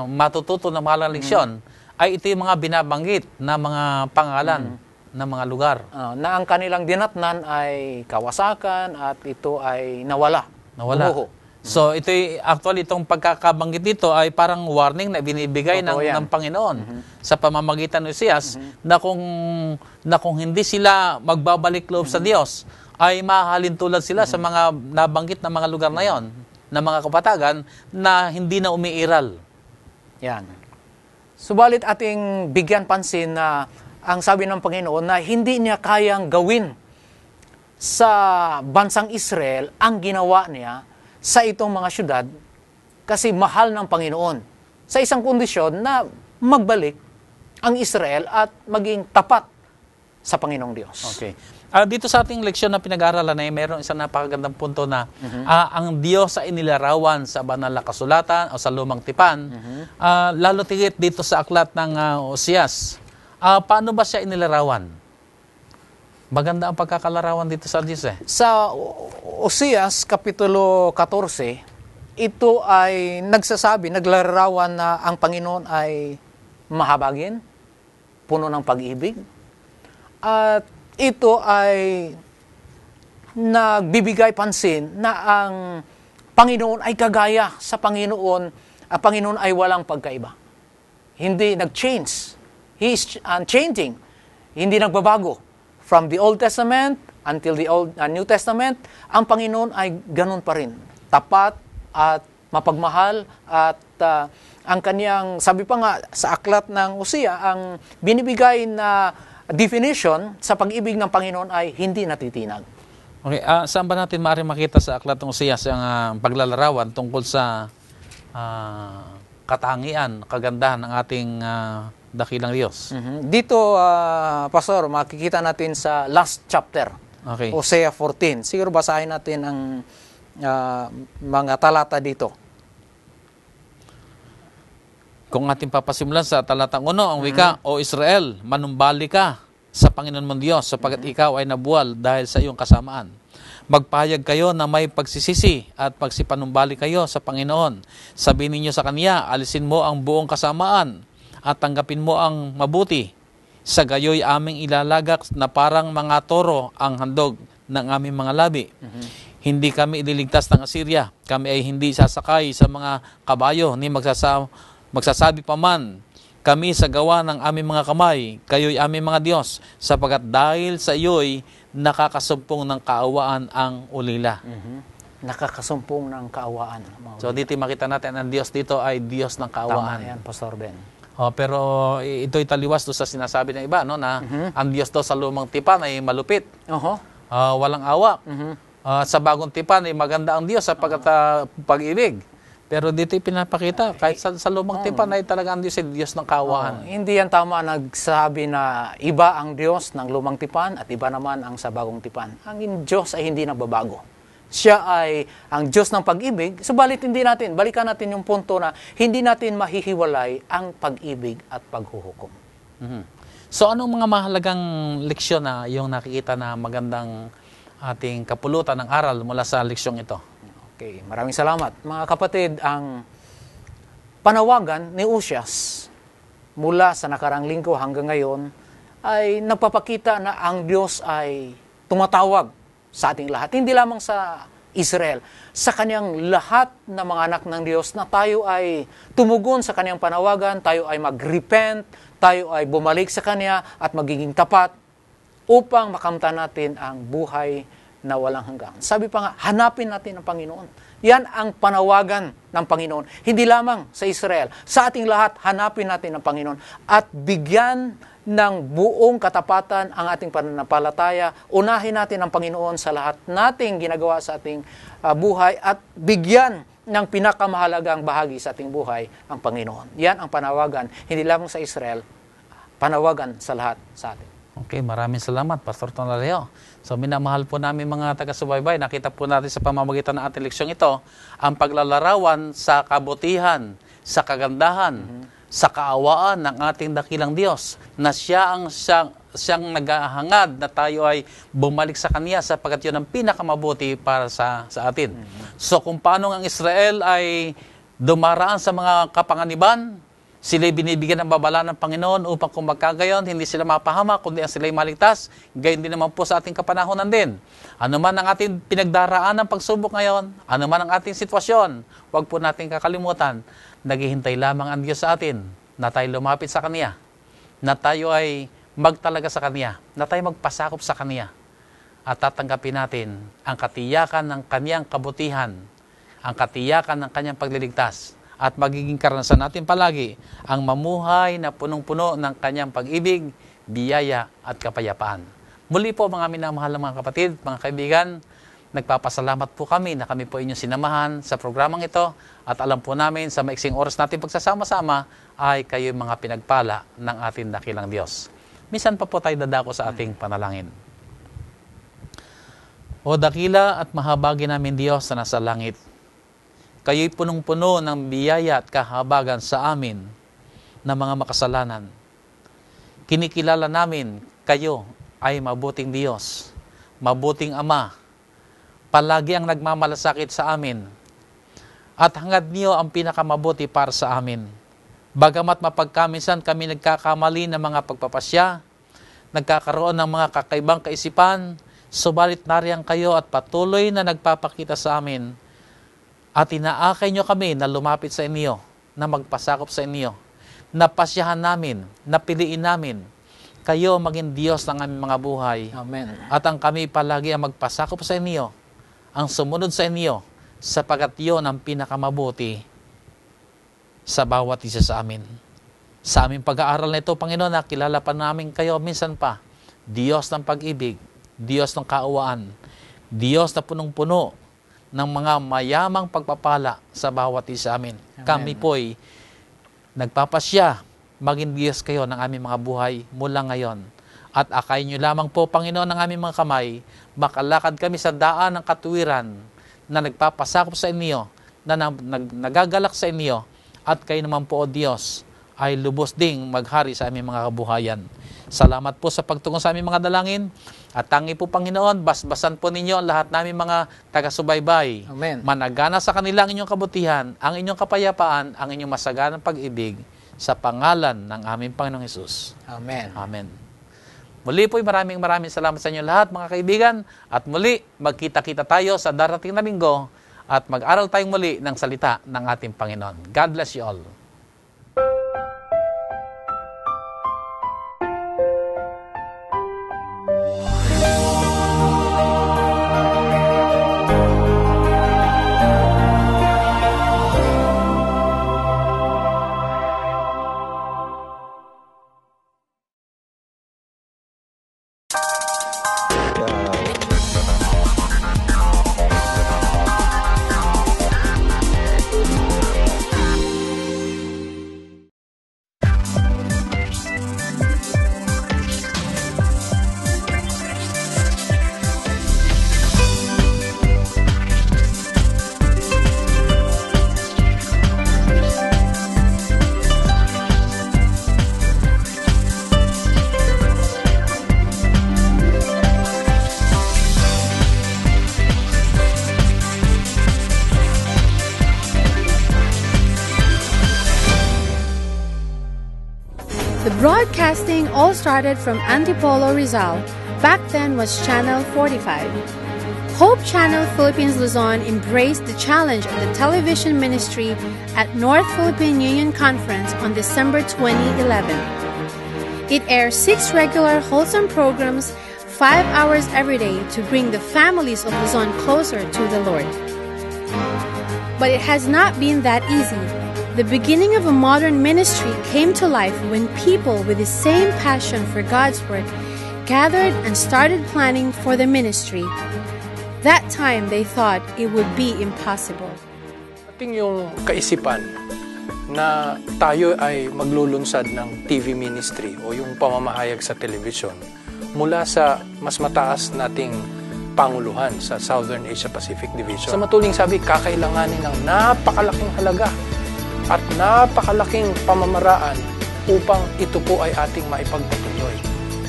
matututo ng mahalang leksyon, ay ito yung mga binabanggit na mga pangalan ng mga lugar. Na ang kanilang dinatnan ay kawasakan at ito ay nawala. Bumuho. So ito actually itong pagkakabanggit dito ay parang warning na binibigay ng Panginoon sa pamamagitan ng Hosias na kung hindi sila magbabalik loob sa Diyos ay mahalin tulad sila sa mga nabanggit na mga lugar na yon, na mga kapatagan na hindi na umiiral. Yan. Subalit ating bigyan pansin na ang sabi ng Panginoon na hindi niya kayang gawin sa bansang Israel ang ginawa niya sa itong mga syudad kasi mahal ng Panginoon. Sa isang kondisyon na magbalik ang Israel at maging tapat sa Panginoong Diyos. Okay. Dito sa ating leksyon na pinag-aaralan ay mayroong isang napakagandang punto na ang Diyos ay inilarawan sa banal na kasulatan o sa lumang tipan, lalo tigit dito sa aklat ng Hosias. Paano ba siya inilarawan? Maganda ang pagkakalarawan dito sa Diyos eh. Sa Hosias, Kapitulo 14, ito ay naglalarawan na ang Panginoon ay mahabagin, puno ng pag-ibig, at ito ay nagbibigay pansin na ang Panginoon ay kagaya sa Panginoon. Ang Panginoon ay walang pagkaiba. Hindi nag-change. He is unchanging. Hindi nagbabago. From the Old Testament until the New Testament, ang Panginoon ay ganun pa rin. Tapat at mapagmahal at ang kaniyang, sabi pa nga sa aklat ng Hosea, ang binibigay na definition sa pag-ibig ng Panginoon ay hindi natitinag. Okay, saan ba natin maaari makita sa aklat ng Hosea ang paglalarawan tungkol sa katangian, kagandahan ng ating dakilang Diyos? Dito, Pastor, makikita natin sa last chapter, Okay. Hosea 14. Siguro basahin natin ang mga talata dito. Kung ating papasimulan sa talatang 1, ang wika, O Israel, manumbali ka sa Panginoon mong Diyos, sapagat ikaw ay nabuwal dahil sa iyong kasamaan. Magpahayag kayo na may pagsisisi at pagsipanumbali kayo sa Panginoon. Sabihin ninyo sa Kanya, alisin mo ang buong kasamaan at tanggapin mo ang mabuti. Sa gayoy aming ilalagak na parang mga toro ang handog ng aming mga labi. Hindi kami ililigtas ng Assyria. Kami ay hindi sasakay sa mga kabayo ni magsasabi pa man, kami sa gawa ng aming mga kamay, kayo'y aming mga Diyos, sapagat dahil sa iyo'y nakakasumpong ng kaawaan ang ulila. Nakakasumpong ng kaawaan. So dito makita natin ang Diyos dito ay Diyos ng kaawaan. Tama yan, Pastor Ben. Pero ito'y taliwas doon sa sinasabi ng iba, no, na ang Diyos daw sa lumang tipan ay malupit. Walang awa. Sa bagong tipan, maganda ang Diyos sapagkat pag-ibig. Pero dito pinapakita, kahit sa lumang tipan ay talaga ang Diyos ay Diyos ng kaawaan. Hindi yan tama nagsabi na iba ang Diyos ng lumang tipan at iba naman ang sa bagong tipan. Ang Diyos ay hindi nagbabago. Siya ay ang Diyos ng pag-ibig, subalit balikan natin yung punto na hindi natin mahihiwalay ang pag-ibig at paghuhukom. So anong mga mahalagang leksyon na yung nakikita na magandang ating kapulutan ng aral mula sa leksyong ito? Okay, maraming salamat. Mga kapatid, ang panawagan ni Uzias mula sa nakarang linggo hanggang ngayon ay nagpapakita na ang Diyos ay tumatawag sa ating lahat. Hindi lamang sa Israel, sa kanyang lahat na mga anak ng Diyos na tayo ay tumugon sa kanyang panawagan, tayo ay mag-repent, tayo ay bumalik sa kanya at magiging tapat upang makamtan natin ang buhay na walang hanggan. Sabi pa nga, hanapin natin ang Panginoon. Yan ang panawagan ng Panginoon. Hindi lamang sa Israel. Sa ating lahat, hanapin natin ang Panginoon. At bigyan ng buong katapatan ang ating pananampalataya. Unahin natin ang Panginoon sa lahat nating ginagawa sa ating buhay at bigyan ng pinakamahalagang bahagi sa ating buhay ang Panginoon. Yan ang panawagan. Hindi lamang sa Israel, panawagan sa lahat sa atin. Okay, maraming salamat, Pastor Tonaleo. So, minamahal po namin mga taga-subaybay. Nakita po natin sa pamamagitan ng ating leksyon ito, ang paglalarawan sa kabutihan, sa kagandahan, sa kaawaan ng ating dakilang Diyos, na siyang naghahangad na tayo ay bumalik sa Kanya sapagkat yun ang pinakamabuti para sa atin. So, kung paano ang Israel ay dumaraan sa mga kapanganiban, sila'y binibigyan ng babala ng Panginoon upang kung magkagayon, hindi sila mapahamak, kundi ang sila'y maligtas. Gayon din naman po sa ating kapanahonan din. Ano man ang ating pinagdaraan ng pagsubok ngayon, ano man ang ating sitwasyon, huwag po natin kakalimutan, naghihintay lamang ang Diyos sa atin na tayo lumapit sa Kanya, na tayo ay magtalaga sa Kanya, na tayo magpasakop sa Kanya, at tatanggapin natin ang katiyakan ng Kanyang kabutihan, ang katiyakan ng Kanyang pagliligtas, at magiging karanasan natin palagi ang mamuhay na punong-puno ng Kanyang pag-ibig, biyaya at kapayapaan. Muli po mga minamahal ng mga kapatid, mga kaibigan, nagpapasalamat po kami na kami po inyong sinamahan sa programang ito at alam po namin sa maiksing oras natin pagsasama-sama ay kayo mga pinagpala ng ating dakilang Diyos. Minsan pa po tayo dadako sa ating panalangin. O dakila at mahabagi namin Diyos na nasa langit, kayo'y punong-puno ng biyaya at kahabagan sa amin na mga makasalanan. Kinikilala namin kayo ay mabuting Diyos, mabuting Ama, palagi ang nagmamalasakit sa amin, at hangad niyo ang pinakamabuti para sa amin. Bagamat mapagkamisan kami nagkakamali ng mga pagpapasya, nagkakaroon ng mga kakaibang kaisipan, subalit nariyan kayo at patuloy na nagpapakita sa amin, at inaakay nyo kami na lumapit sa inyo, na magpasakop sa inyo, na pasyahan namin, na piliin namin, kayo maging Diyos ng aming mga buhay. Amen. At ang kami palagi ang magpasakop sa inyo, ang sumunod sa inyo, sapagat yun ang pinakamabuti sa bawat isa sa amin. Sa aming pag-aaral na ito, Panginoon, nakilala pa namin kayo minsan pa, Diyos ng pag-ibig, Diyos ng kaawaan, Diyos na punong-puno ng mga mayamang pagpapala sa bawat isa amin. Amen. Kami po'y nagpapasya, maging Diyos kayo ng aming mga buhay mula ngayon. At akayin nyo lamang po, Panginoon, ng aming mga kamay, makalakad kami sa daan ng katuwiran na nagpapasakop sa inyo, na nagagalak sa inyo, at kayo naman po, O Diyos, ay lubos ding maghari sa aming mga kabuhayan. Salamat po sa pagtungon sa aming mga dalangin. At tangi po, Panginoon, basbasan po ninyo ang lahat namin mga taga-subaybay. Amen. Managana sa kanila ang inyong kabutihan, ang inyong kapayapaan, ang inyong masaganang pag-ibig sa pangalan ng aming Panginoong Hesus. Amen. Amen. Muli po'y maraming salamat sa inyo lahat, mga kaibigan. At muli, magkita-kita tayo sa darating na linggo at mag-aral tayong muli ng salita ng ating Panginoon. God bless you all. all started from Antipolo, Rizal. Back then was Channel 45. Hope Channel Philippines Luzon embraced the challenge of the television ministry at North Philippine Union Conference on December 2011. It airs 6 regular wholesome programs, 5 hours every day to bring the families of Luzon closer to the Lord. But it has not been that easy. The beginning of a modern ministry came to life when people with the same passion for God's work gathered and started planning for the ministry. That time they thought it would be impossible. Ating yung kaisipan na tayo ay maglulunsad ng TV ministry o yung pamamahayag sa television mula sa mas mataas nating panguluhan sa Southern Asia Pacific Division. Sa matuling sabi, kakailanganin ng napakalaking halaga at napakalaking pamamaraan upang ito po ay ating maipagpatuloy.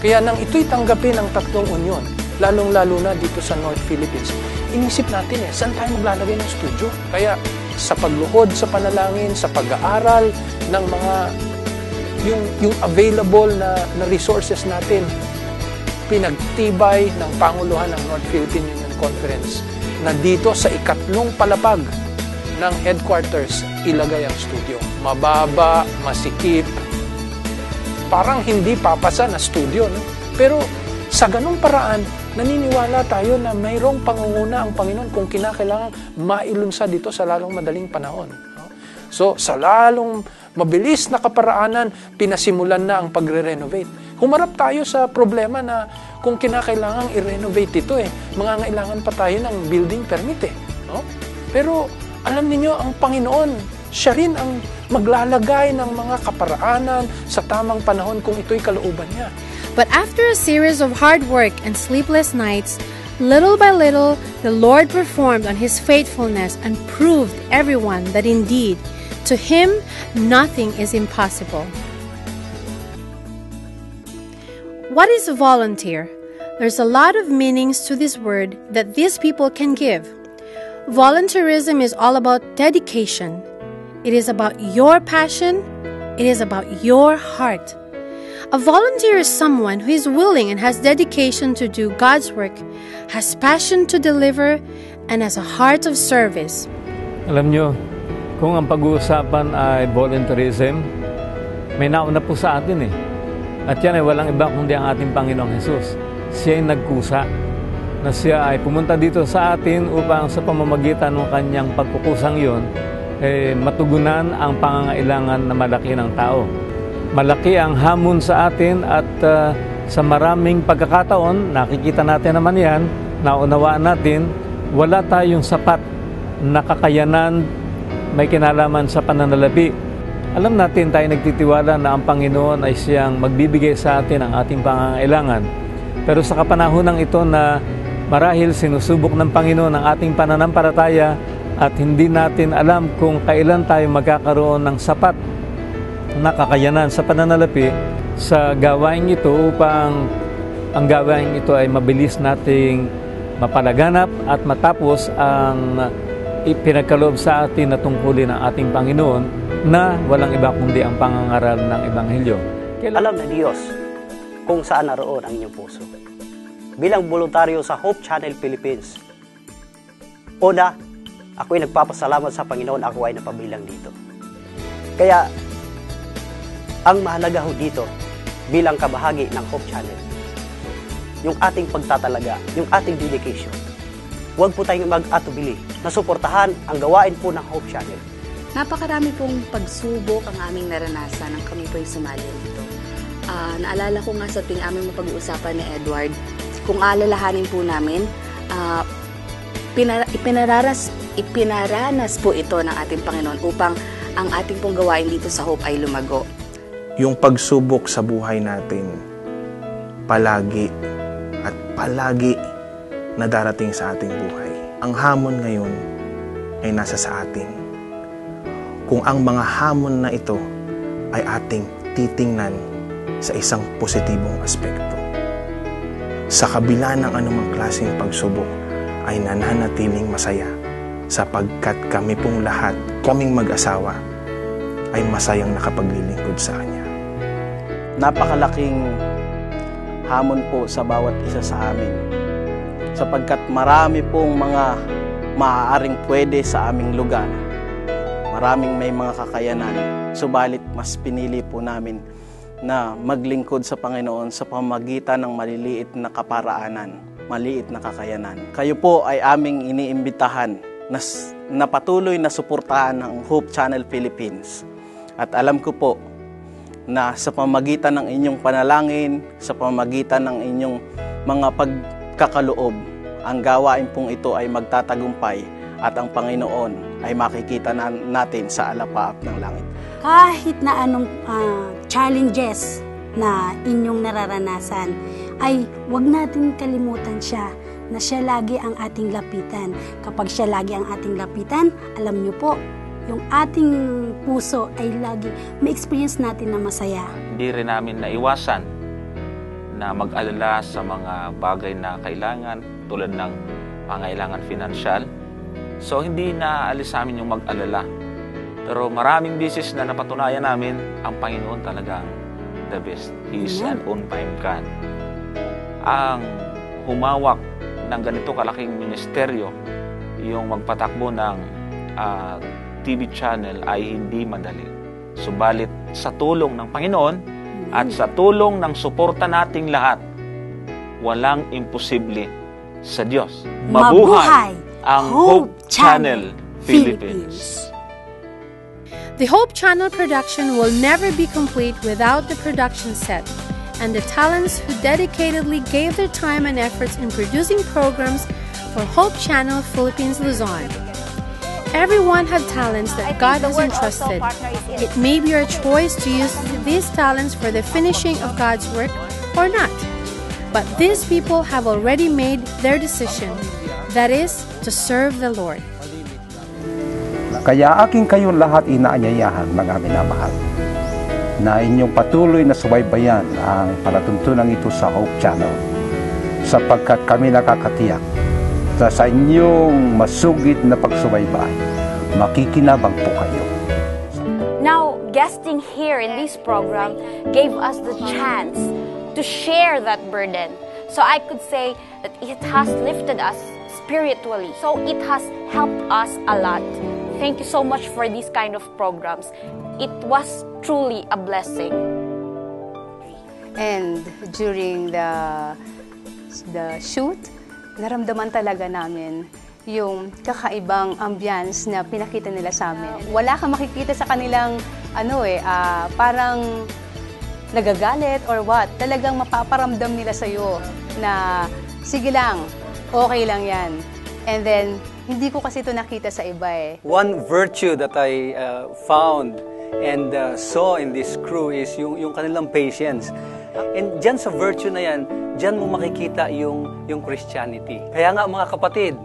Kaya nang ito'y tanggapin ng tatlong unyon, lalong-lalo na dito sa North Philippines, inisip natin saan tayo maglalagay ng studio? Kaya sa pagluhod sa panalangin, sa pag-aaral ng mga yung available na resources natin, pinagtibay ng Panguluhan ng North Philippine Union Conference na dito sa ikatlong palapag ng headquarters ilagay ang studio. Mababa, masikip, parang hindi papasa na studio, no? Pero sa ganung paraan, naniniwala tayo na mayroong pangunguna ang Panginoon kung kinakailangan mailunsad dito sa lalong madaling panahon. No? So, sa lalong mabilis na kaparaanan, pinasimulan na ang pagre-renovate. Humarap tayo sa problema na kung kinakailangan i-renovate ito, mangangailangan pa tayo ng building permit. No? Pero alam niyo ang Panginoon, siya rin ang maglalagay ng mga kaparaanan sa tamang panahon kung ito'y kalooban niya. But after a series of hard work and sleepless nights, little by little, the Lord performed on His faithfulness and proved everyone that indeed, to Him, nothing is impossible. What is a volunteer? There's a lot of meanings to this word that these people can give. Volunteerism is all about dedication. It is about your passion. It is about your heart. A volunteer is someone who is willing and has dedication to do God's work, has passion to deliver, and has a heart of service. Alam nyo, kung ang pag-uusapan ay volunteerism, may nauna po sa atin At yan ay walang iba kundi ang ating Panginoong Hesus. Siya ay nagkusa na siya ay pumunta dito sa atin upang sa pamamagitan ng kanyang pagkukusang yun, matugunan ang pangangailangan na malaki ng tao. Malaki ang hamon sa atin at sa maraming pagkakataon, nakikita natin naman yan, naunawaan natin, wala tayong sapat na kakayanan may kinalaman sa pananalapi. Alam natin tayo nagtitiwala na ang Panginoon ay siyang magbibigay sa atin ang ating pangangailangan. Pero sa kapanahonang ito na marahil sinusubok ng Panginoon ang ating pananampalataya at hindi natin alam kung kailan tayo magkakaroon ng sapat na kakayanan sa pananalapi sa gawain ito upang ang gawain ito ay mabilis nating mapalaganap at matapos ang ipinagkaloob sa atin na tungkulin ng ating Panginoon na walang iba kundi ang pangangaral ng Ebanghelyo. Alam na Diyos kung saan naroon ang inyong puso. Bilang voluntaryo sa Hope Channel Philippines, una, ako'y nagpapasalamat sa Panginoon ako ay napabilang dito. Kaya, ang mahalaga ho dito bilang kabahagi ng Hope Channel, yung ating pagtatalaga, yung ating dedication. Huwag po tayong mag-atubili na suportahan ang gawain po ng Hope Channel. Napakarami pong pagsubok ang aming naranasan nang kami po'y sumali nito. Naalala ko nga sa tuwing aming mapag-uusapan ni Edward, kung alalahanin po namin, ipinaranas po ito ng ating Panginoon upang ang ating pong gawain dito sa Hope ay lumago. Yung pagsubok sa buhay natin, palagi at palagi na darating sa ating buhay. Ang hamon ngayon ay nasa sa atin. Kung ang mga hamon na ito ay ating titingnan sa isang positibong aspekto. Sa kabila ng anumang klaseng pagsubok ay nananatiling masaya sapagkat kami pong lahat, kaming mag-asawa, ay masayang nakapaglilingkod sa Kanya. napakalaking hamon po sa bawat isa sa amin. Sapagkat marami pong mga maaaring pwede sa aming lugar. Maraming may mga kakayanan. Subalit mas pinili po namin na maglingkod sa Panginoon sa pamamagitan ng maliliit na kaparaanan, maliit na kakayanan. Kayo po ay aming iniimbitahan na patuloy na suportahan ng Hope Channel Philippines. At alam ko po na sa pamamagitan ng inyong panalangin, sa pamamagitan ng inyong mga pagkakaloob, ang gawain pong ito ay magtatagumpay at ang Panginoon ay makikita natin sa alapaap ng langit. Kahit na anong challenges na inyong nararanasan, ay huwag natin kalimutan siya na siya lagi ang ating lapitan. Kapag siya lagi ang ating lapitan, alam niyo po, yung ating puso ay lagi ma-experience natin na masaya. Hindi rin namin naiwasan na mag-alala sa mga bagay na kailangan tulad ng pangailangan financial. So hindi naaalis sa amin yung mag-alala. Pero maraming beses na napatunayan namin ang Panginoon talagang the best. He is an on-time God. Ang humawak ng ganito kalaking ministeryo, yung magpatakbo ng TV channel ay hindi madali. Subalit sa tulong ng Panginoon at sa tulong ng suporta nating lahat, walang imposible sa Diyos. Mabuhay ang Hope Channel Philippines. The Hope Channel production will never be complete without the production set and the talents who dedicatedly gave their time and efforts in producing programs for Hope Channel Philippines Luzon. Everyone had talents that God has entrusted. It may be your choice to use these talents for the finishing of God's work or not. But these people have already made their decision, that is, to serve the Lord. Kaya aking kayong lahat inaanyayahan, mga minamahal, na inyong patuloy na subaybayan ang palatuntunan ito sa Hope Channel, sapagkat kami nakakatiyak na sa inyong masugid na pagsubaybay, makikinabang po kayo. Now, guesting here in this program gave us the chance to share that burden. So I could say that it has lifted us spiritually. So it has helped us a lot. Thank you so much for these kind of programs. It was truly a blessing. And during the shoot, naramdaman talaga namin yung kakaibang ambience na pinakita nila sa amin. Wala kang makikita sa kanilang parang nagagalit or what. Talagang mapaparamdam nila sa'yo na sige lang, okay lang yan. And then, hindi ko kasi ito nakita sa iba eh. One virtue that I found and saw in this crew is yung kanilang patience. And dyan sa virtue na yan, dyan mo makikita yung Christianity. Kaya nga mga kapatid,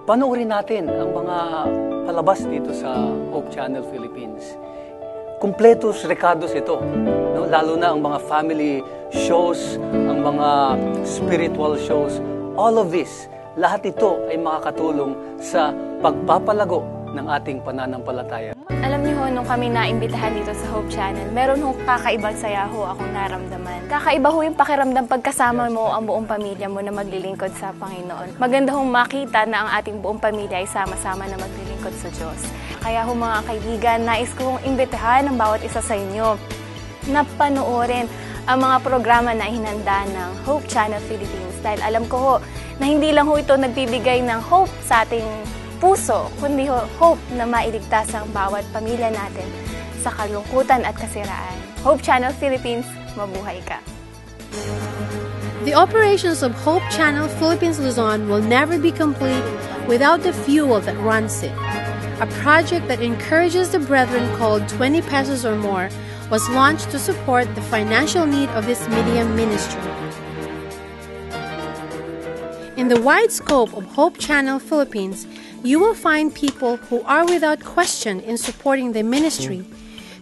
panoorin natin ang mga palabas dito sa Hope Channel Philippines. Kumpletos rekados ito. No? Lalo na ang mga family shows, ang mga spiritual shows. All of this, lahat ito ay makakatulong sa pagpapalago ng ating pananampalataya. Alam niyo ho, nung kami naimbitahan dito sa Hope Channel, meron hong kakaibang saya ho akong naramdaman. Kakaiba ho yung pakiramdam pagkasama mo ang buong pamilya mo na maglilingkod sa Panginoon. Maganda hong makita na ang ating buong pamilya ay sama-sama na maglilingkod sa Diyos. Kaya ho mga kaibigan, nais ko hong imbitahan ang bawat isa sa inyo na panoorin ang mga programa na hinanda ng Hope Channel Philippines. Dahil alam ko ho na hindi lang ho ito nagbibigay ng hope sa ating puso, kundi hope na mailigtas ang bawat pamilya natin sa kalungkutan at kasiraan. Hope Channel Philippines, mabuhay ka! The operations of Hope Channel Philippines Luzon will never be complete without the fuel that runs it. A project that encourages the brethren called 20 pesos or more was launched to support the financial need of this media ministry. In the wide scope of Hope Channel Philippines, you will find people who are without question in supporting the ministry,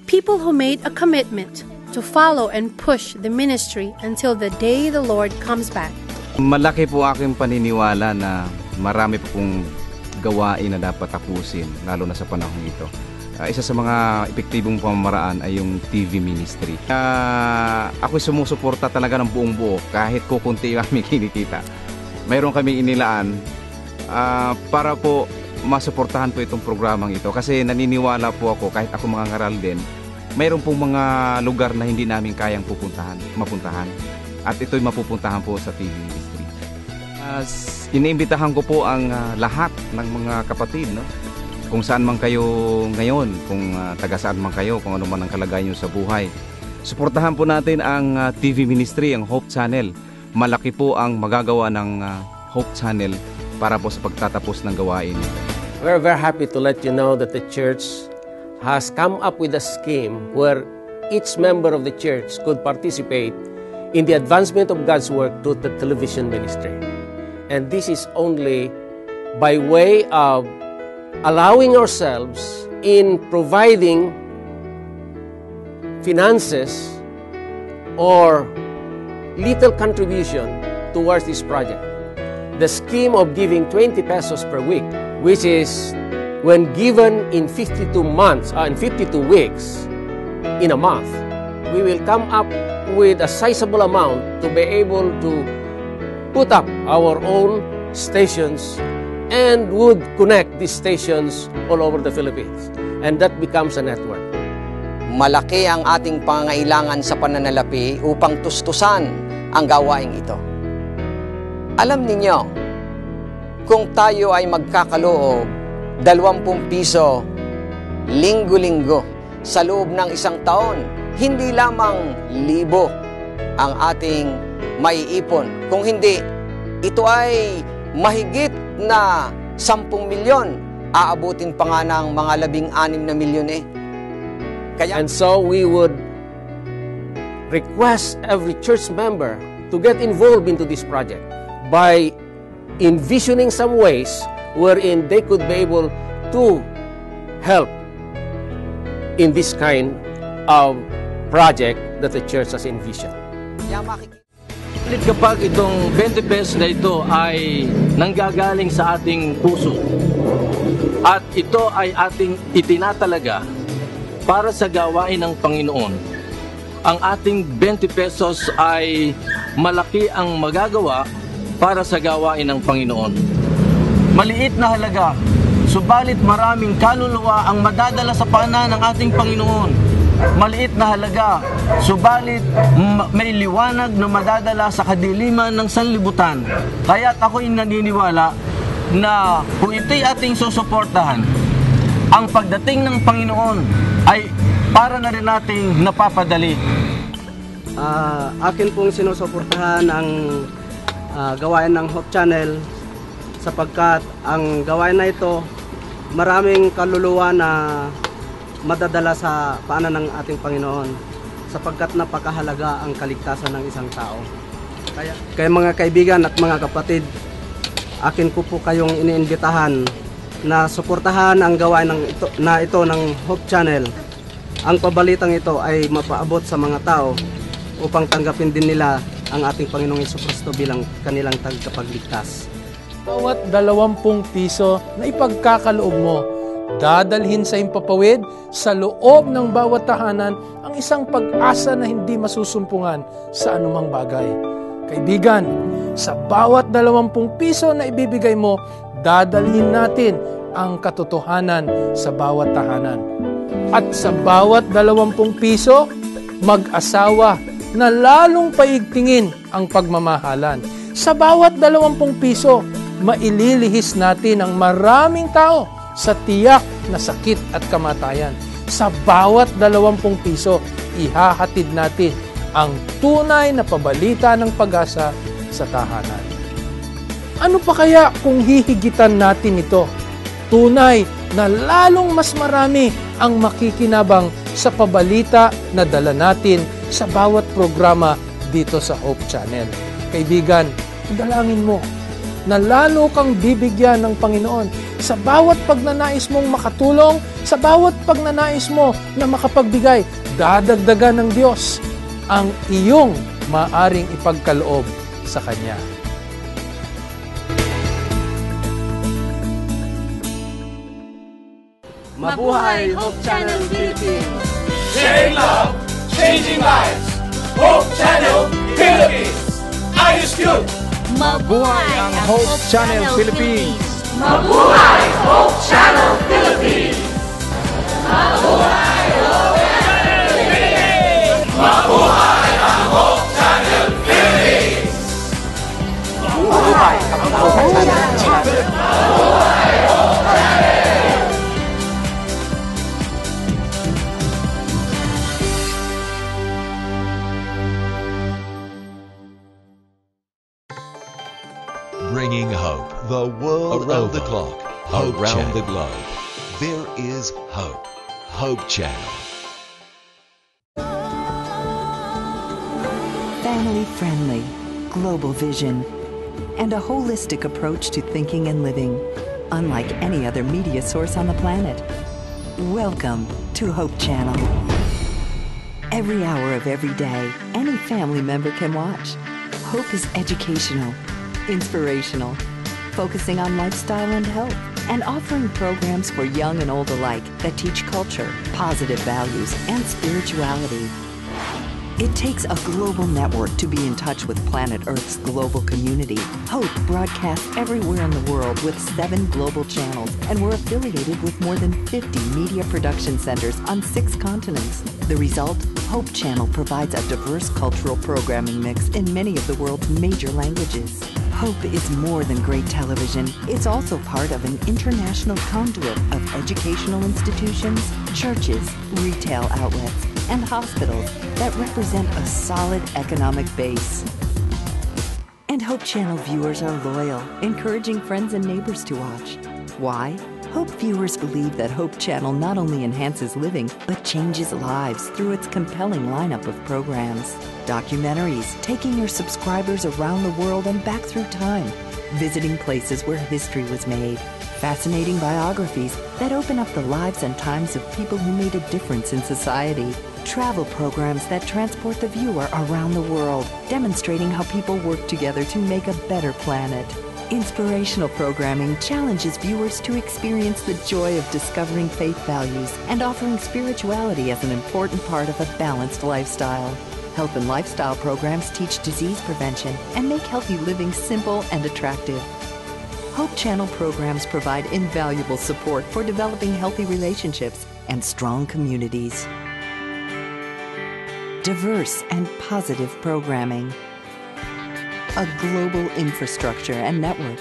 people who made a commitment to follow and push the ministry until the day the Lord comes back. Malaki po aking paniniwala na marami po pong gawain na dapat tapusin, lalo na sa panahon ito. isa sa mga epektibong pamamaraan ay yung TV ministry. Ako'y sumusuporta talaga ng buong buo kahit kukunti yung aming kinikita. Mayroon kaming inilaan para po masuportahan po itong programang ito kasi naniniwala po ako kahit ako mangangaral din, mayroon pong mga lugar na hindi namin kayang mapuntahan at ito'y mapupuntahan po sa TV ministry. Iniimbitahan ko po ang lahat ng mga kapatid, no? Kung saan man kayo ngayon, kung taga saan man kayo, kung ano man ang kalagayan nyo sa buhay. Suportahan po natin ang TV ministry, ang Hope Channel. Malaki po ang magagawa ng Hope Channel para po sa pagtatapos ng gawain. We're very happy to let you know that the church has come up with a scheme where each member of the church could participate in the advancement of God's work through the television ministry. And this is only by way of allowing ourselves in providing finances or little contribution towards this project. The scheme of giving 20 pesos per week, which is when given in 52 months, in 52 weeks, in a month, we will come up with a sizable amount to be able to put up our own stations and would connect these stations all over the Philippines. And that becomes a network. Malaki ang ating pangangailangan sa pananalapi upang tustusan ang gawaing ito. Alam ninyo, kung tayo ay magkakaloob 20 piso linggo-linggo sa loob ng isang taon, hindi lamang 1,000 ang ating maiipon. Kung hindi, ito ay mahigit na 10 milyon, aabutin pa nga ng mga 16 na milyon eh. And so we would request every church member to get involved into this project by envisioning some ways wherein they could be able to help in this kind of project that the church has envisioned. Kapag itong 20 pesos na ito ay nanggagaling sa ating puso at ito ay ating itinatalaga para sa gawain ng Panginoon, ang ating 20 pesos ay malaki ang magagawa para sa gawain ng Panginoon. Maliit na halaga, subalit maraming kaluluwa ang madadala sa paanan ng ating Panginoon. Maliit na halaga, subalit may liwanag na madadala sa kadiliman ng sanlibutan. Kaya't ako'y naniniwala na kung ito'y ating susuportahan, ang pagdating ng Panginoon ay para na rin nating napapadali. Akin pong sinusuportahan ang gawain ng Hope Channel sapagkat ang gawain na ito maraming kaluluwa na madadala sa paanan ng ating Panginoon sapagkat napakahalaga ang kaligtasan ng isang tao. Kaya mga kaibigan at mga kapatid, akin ko po kayong iniimbitahan na suportahan ang gawain ito ng Hope Channel. Ang pabalitang ito ay mapaabot sa mga tao upang tanggapin din nila ang ating Panginoong Jesucristo bilang kanilang tagapagligtas. Bawat 20 piso na ipagkakaloob mo, dadalhin sa impapawid sa loob ng bawat tahanan ang isang pag-asa na hindi masusumpungan sa anumang bagay. Kaibigan, sa bawat 20 piso na ibibigay mo, dadalhin natin ang katotohanan sa bawat tahanan. At sa bawat 20 piso, mag-asawa na lalong paigtingin ang pagmamahalan. Sa bawat 20 piso, maililihis natin ang maraming tao sa tiyak na sakit at kamatayan. Sa bawat 20 piso, ihahatid natin ang tunay na pabalita ng pag-asa sa tahanan. Ano pa kaya kung hihigitan natin ito? Tunay na lalong mas marami ang makikinabang sa pabalita na dala natin sa bawat programa dito sa Hope Channel. Kaibigan, dalangin mo na lalo kang bibigyan ng Panginoon sa bawat pagnanais mong makatulong, sa bawat pagnanais mo na makapagbigay, dadagdagan ng Diyos ang iyong maaring ipagkaloob sa Kanya. Mabuhay Hope Channel Philippines! Sharing love, changing lives. Hope Channel Philippines! Ayos yun! Mabuhay ang Hope Channel Philippines! Mabuhay Hope Channel Philippines! Mabuhay Hope Channel Philippines! Mabuhay ang Hope Channel Philippines! Mabuhay ang Hope Channel Philippines! Mabuhay Hope Channel! Bringing hope the world Around over. the clock, Hope around Channel. the globe. There is hope. Hope Channel. Family-friendly, global vision, and a holistic approach to thinking and living, unlike any other media source on the planet. Welcome to Hope Channel. Every hour of every day, any family member can watch. Hope is educational, inspirational, focusing on lifestyle and health, and offering programs for young and old alike that teach culture, positive values, and spirituality. It takes a global network to be in touch with planet Earth's global community. Hope broadcasts everywhere in the world with 7 global channels, and we're affiliated with more than 50 media production centers on 6 continents. The result? Hope Channel provides a diverse cultural programming mix in many of the world's major languages. Hope is more than great television. It's also part of an international conduit of educational institutions, churches, retail outlets, and hospitals that represent a solid economic base. And Hope Channel viewers are loyal, encouraging friends and neighbors to watch. Why? Hope viewers believe that Hope Channel not only enhances living, but changes lives through its compelling lineup of programs. Documentaries taking your subscribers around the world and back through time, visiting places where history was made. Fascinating biographies that open up the lives and times of people who made a difference in society. Travel programs that transport the viewer around the world, demonstrating how people work together to make a better planet. Inspirational programming challenges viewers to experience the joy of discovering faith values and offering spirituality as an important part of a balanced lifestyle. Health and lifestyle programs teach disease prevention and make healthy living simple and attractive. Hope Channel programs provide invaluable support for developing healthy relationships and strong communities. Diverse and positive programming. A global infrastructure and network.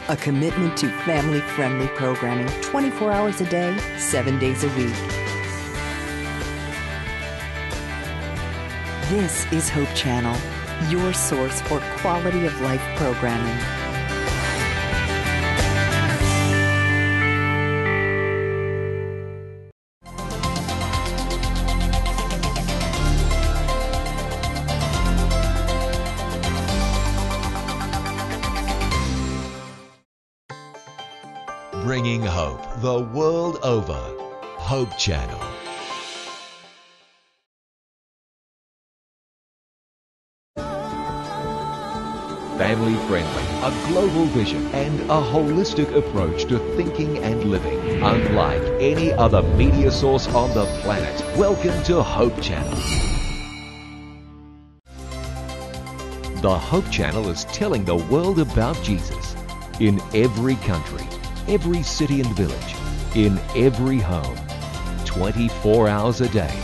A commitment to family-friendly programming 24 hours a day, 7 days a week. This is Hope Channel, your source for quality of life programming. Bringing hope the world over. Hope Channel. Family friendly, a global vision, and a holistic approach to thinking and living, unlike any other media source on the planet. Welcome to Hope Channel. The Hope Channel is telling the world about Jesus in every country, every city and village, in every home, 24 hours a day.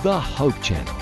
The Hope Channel.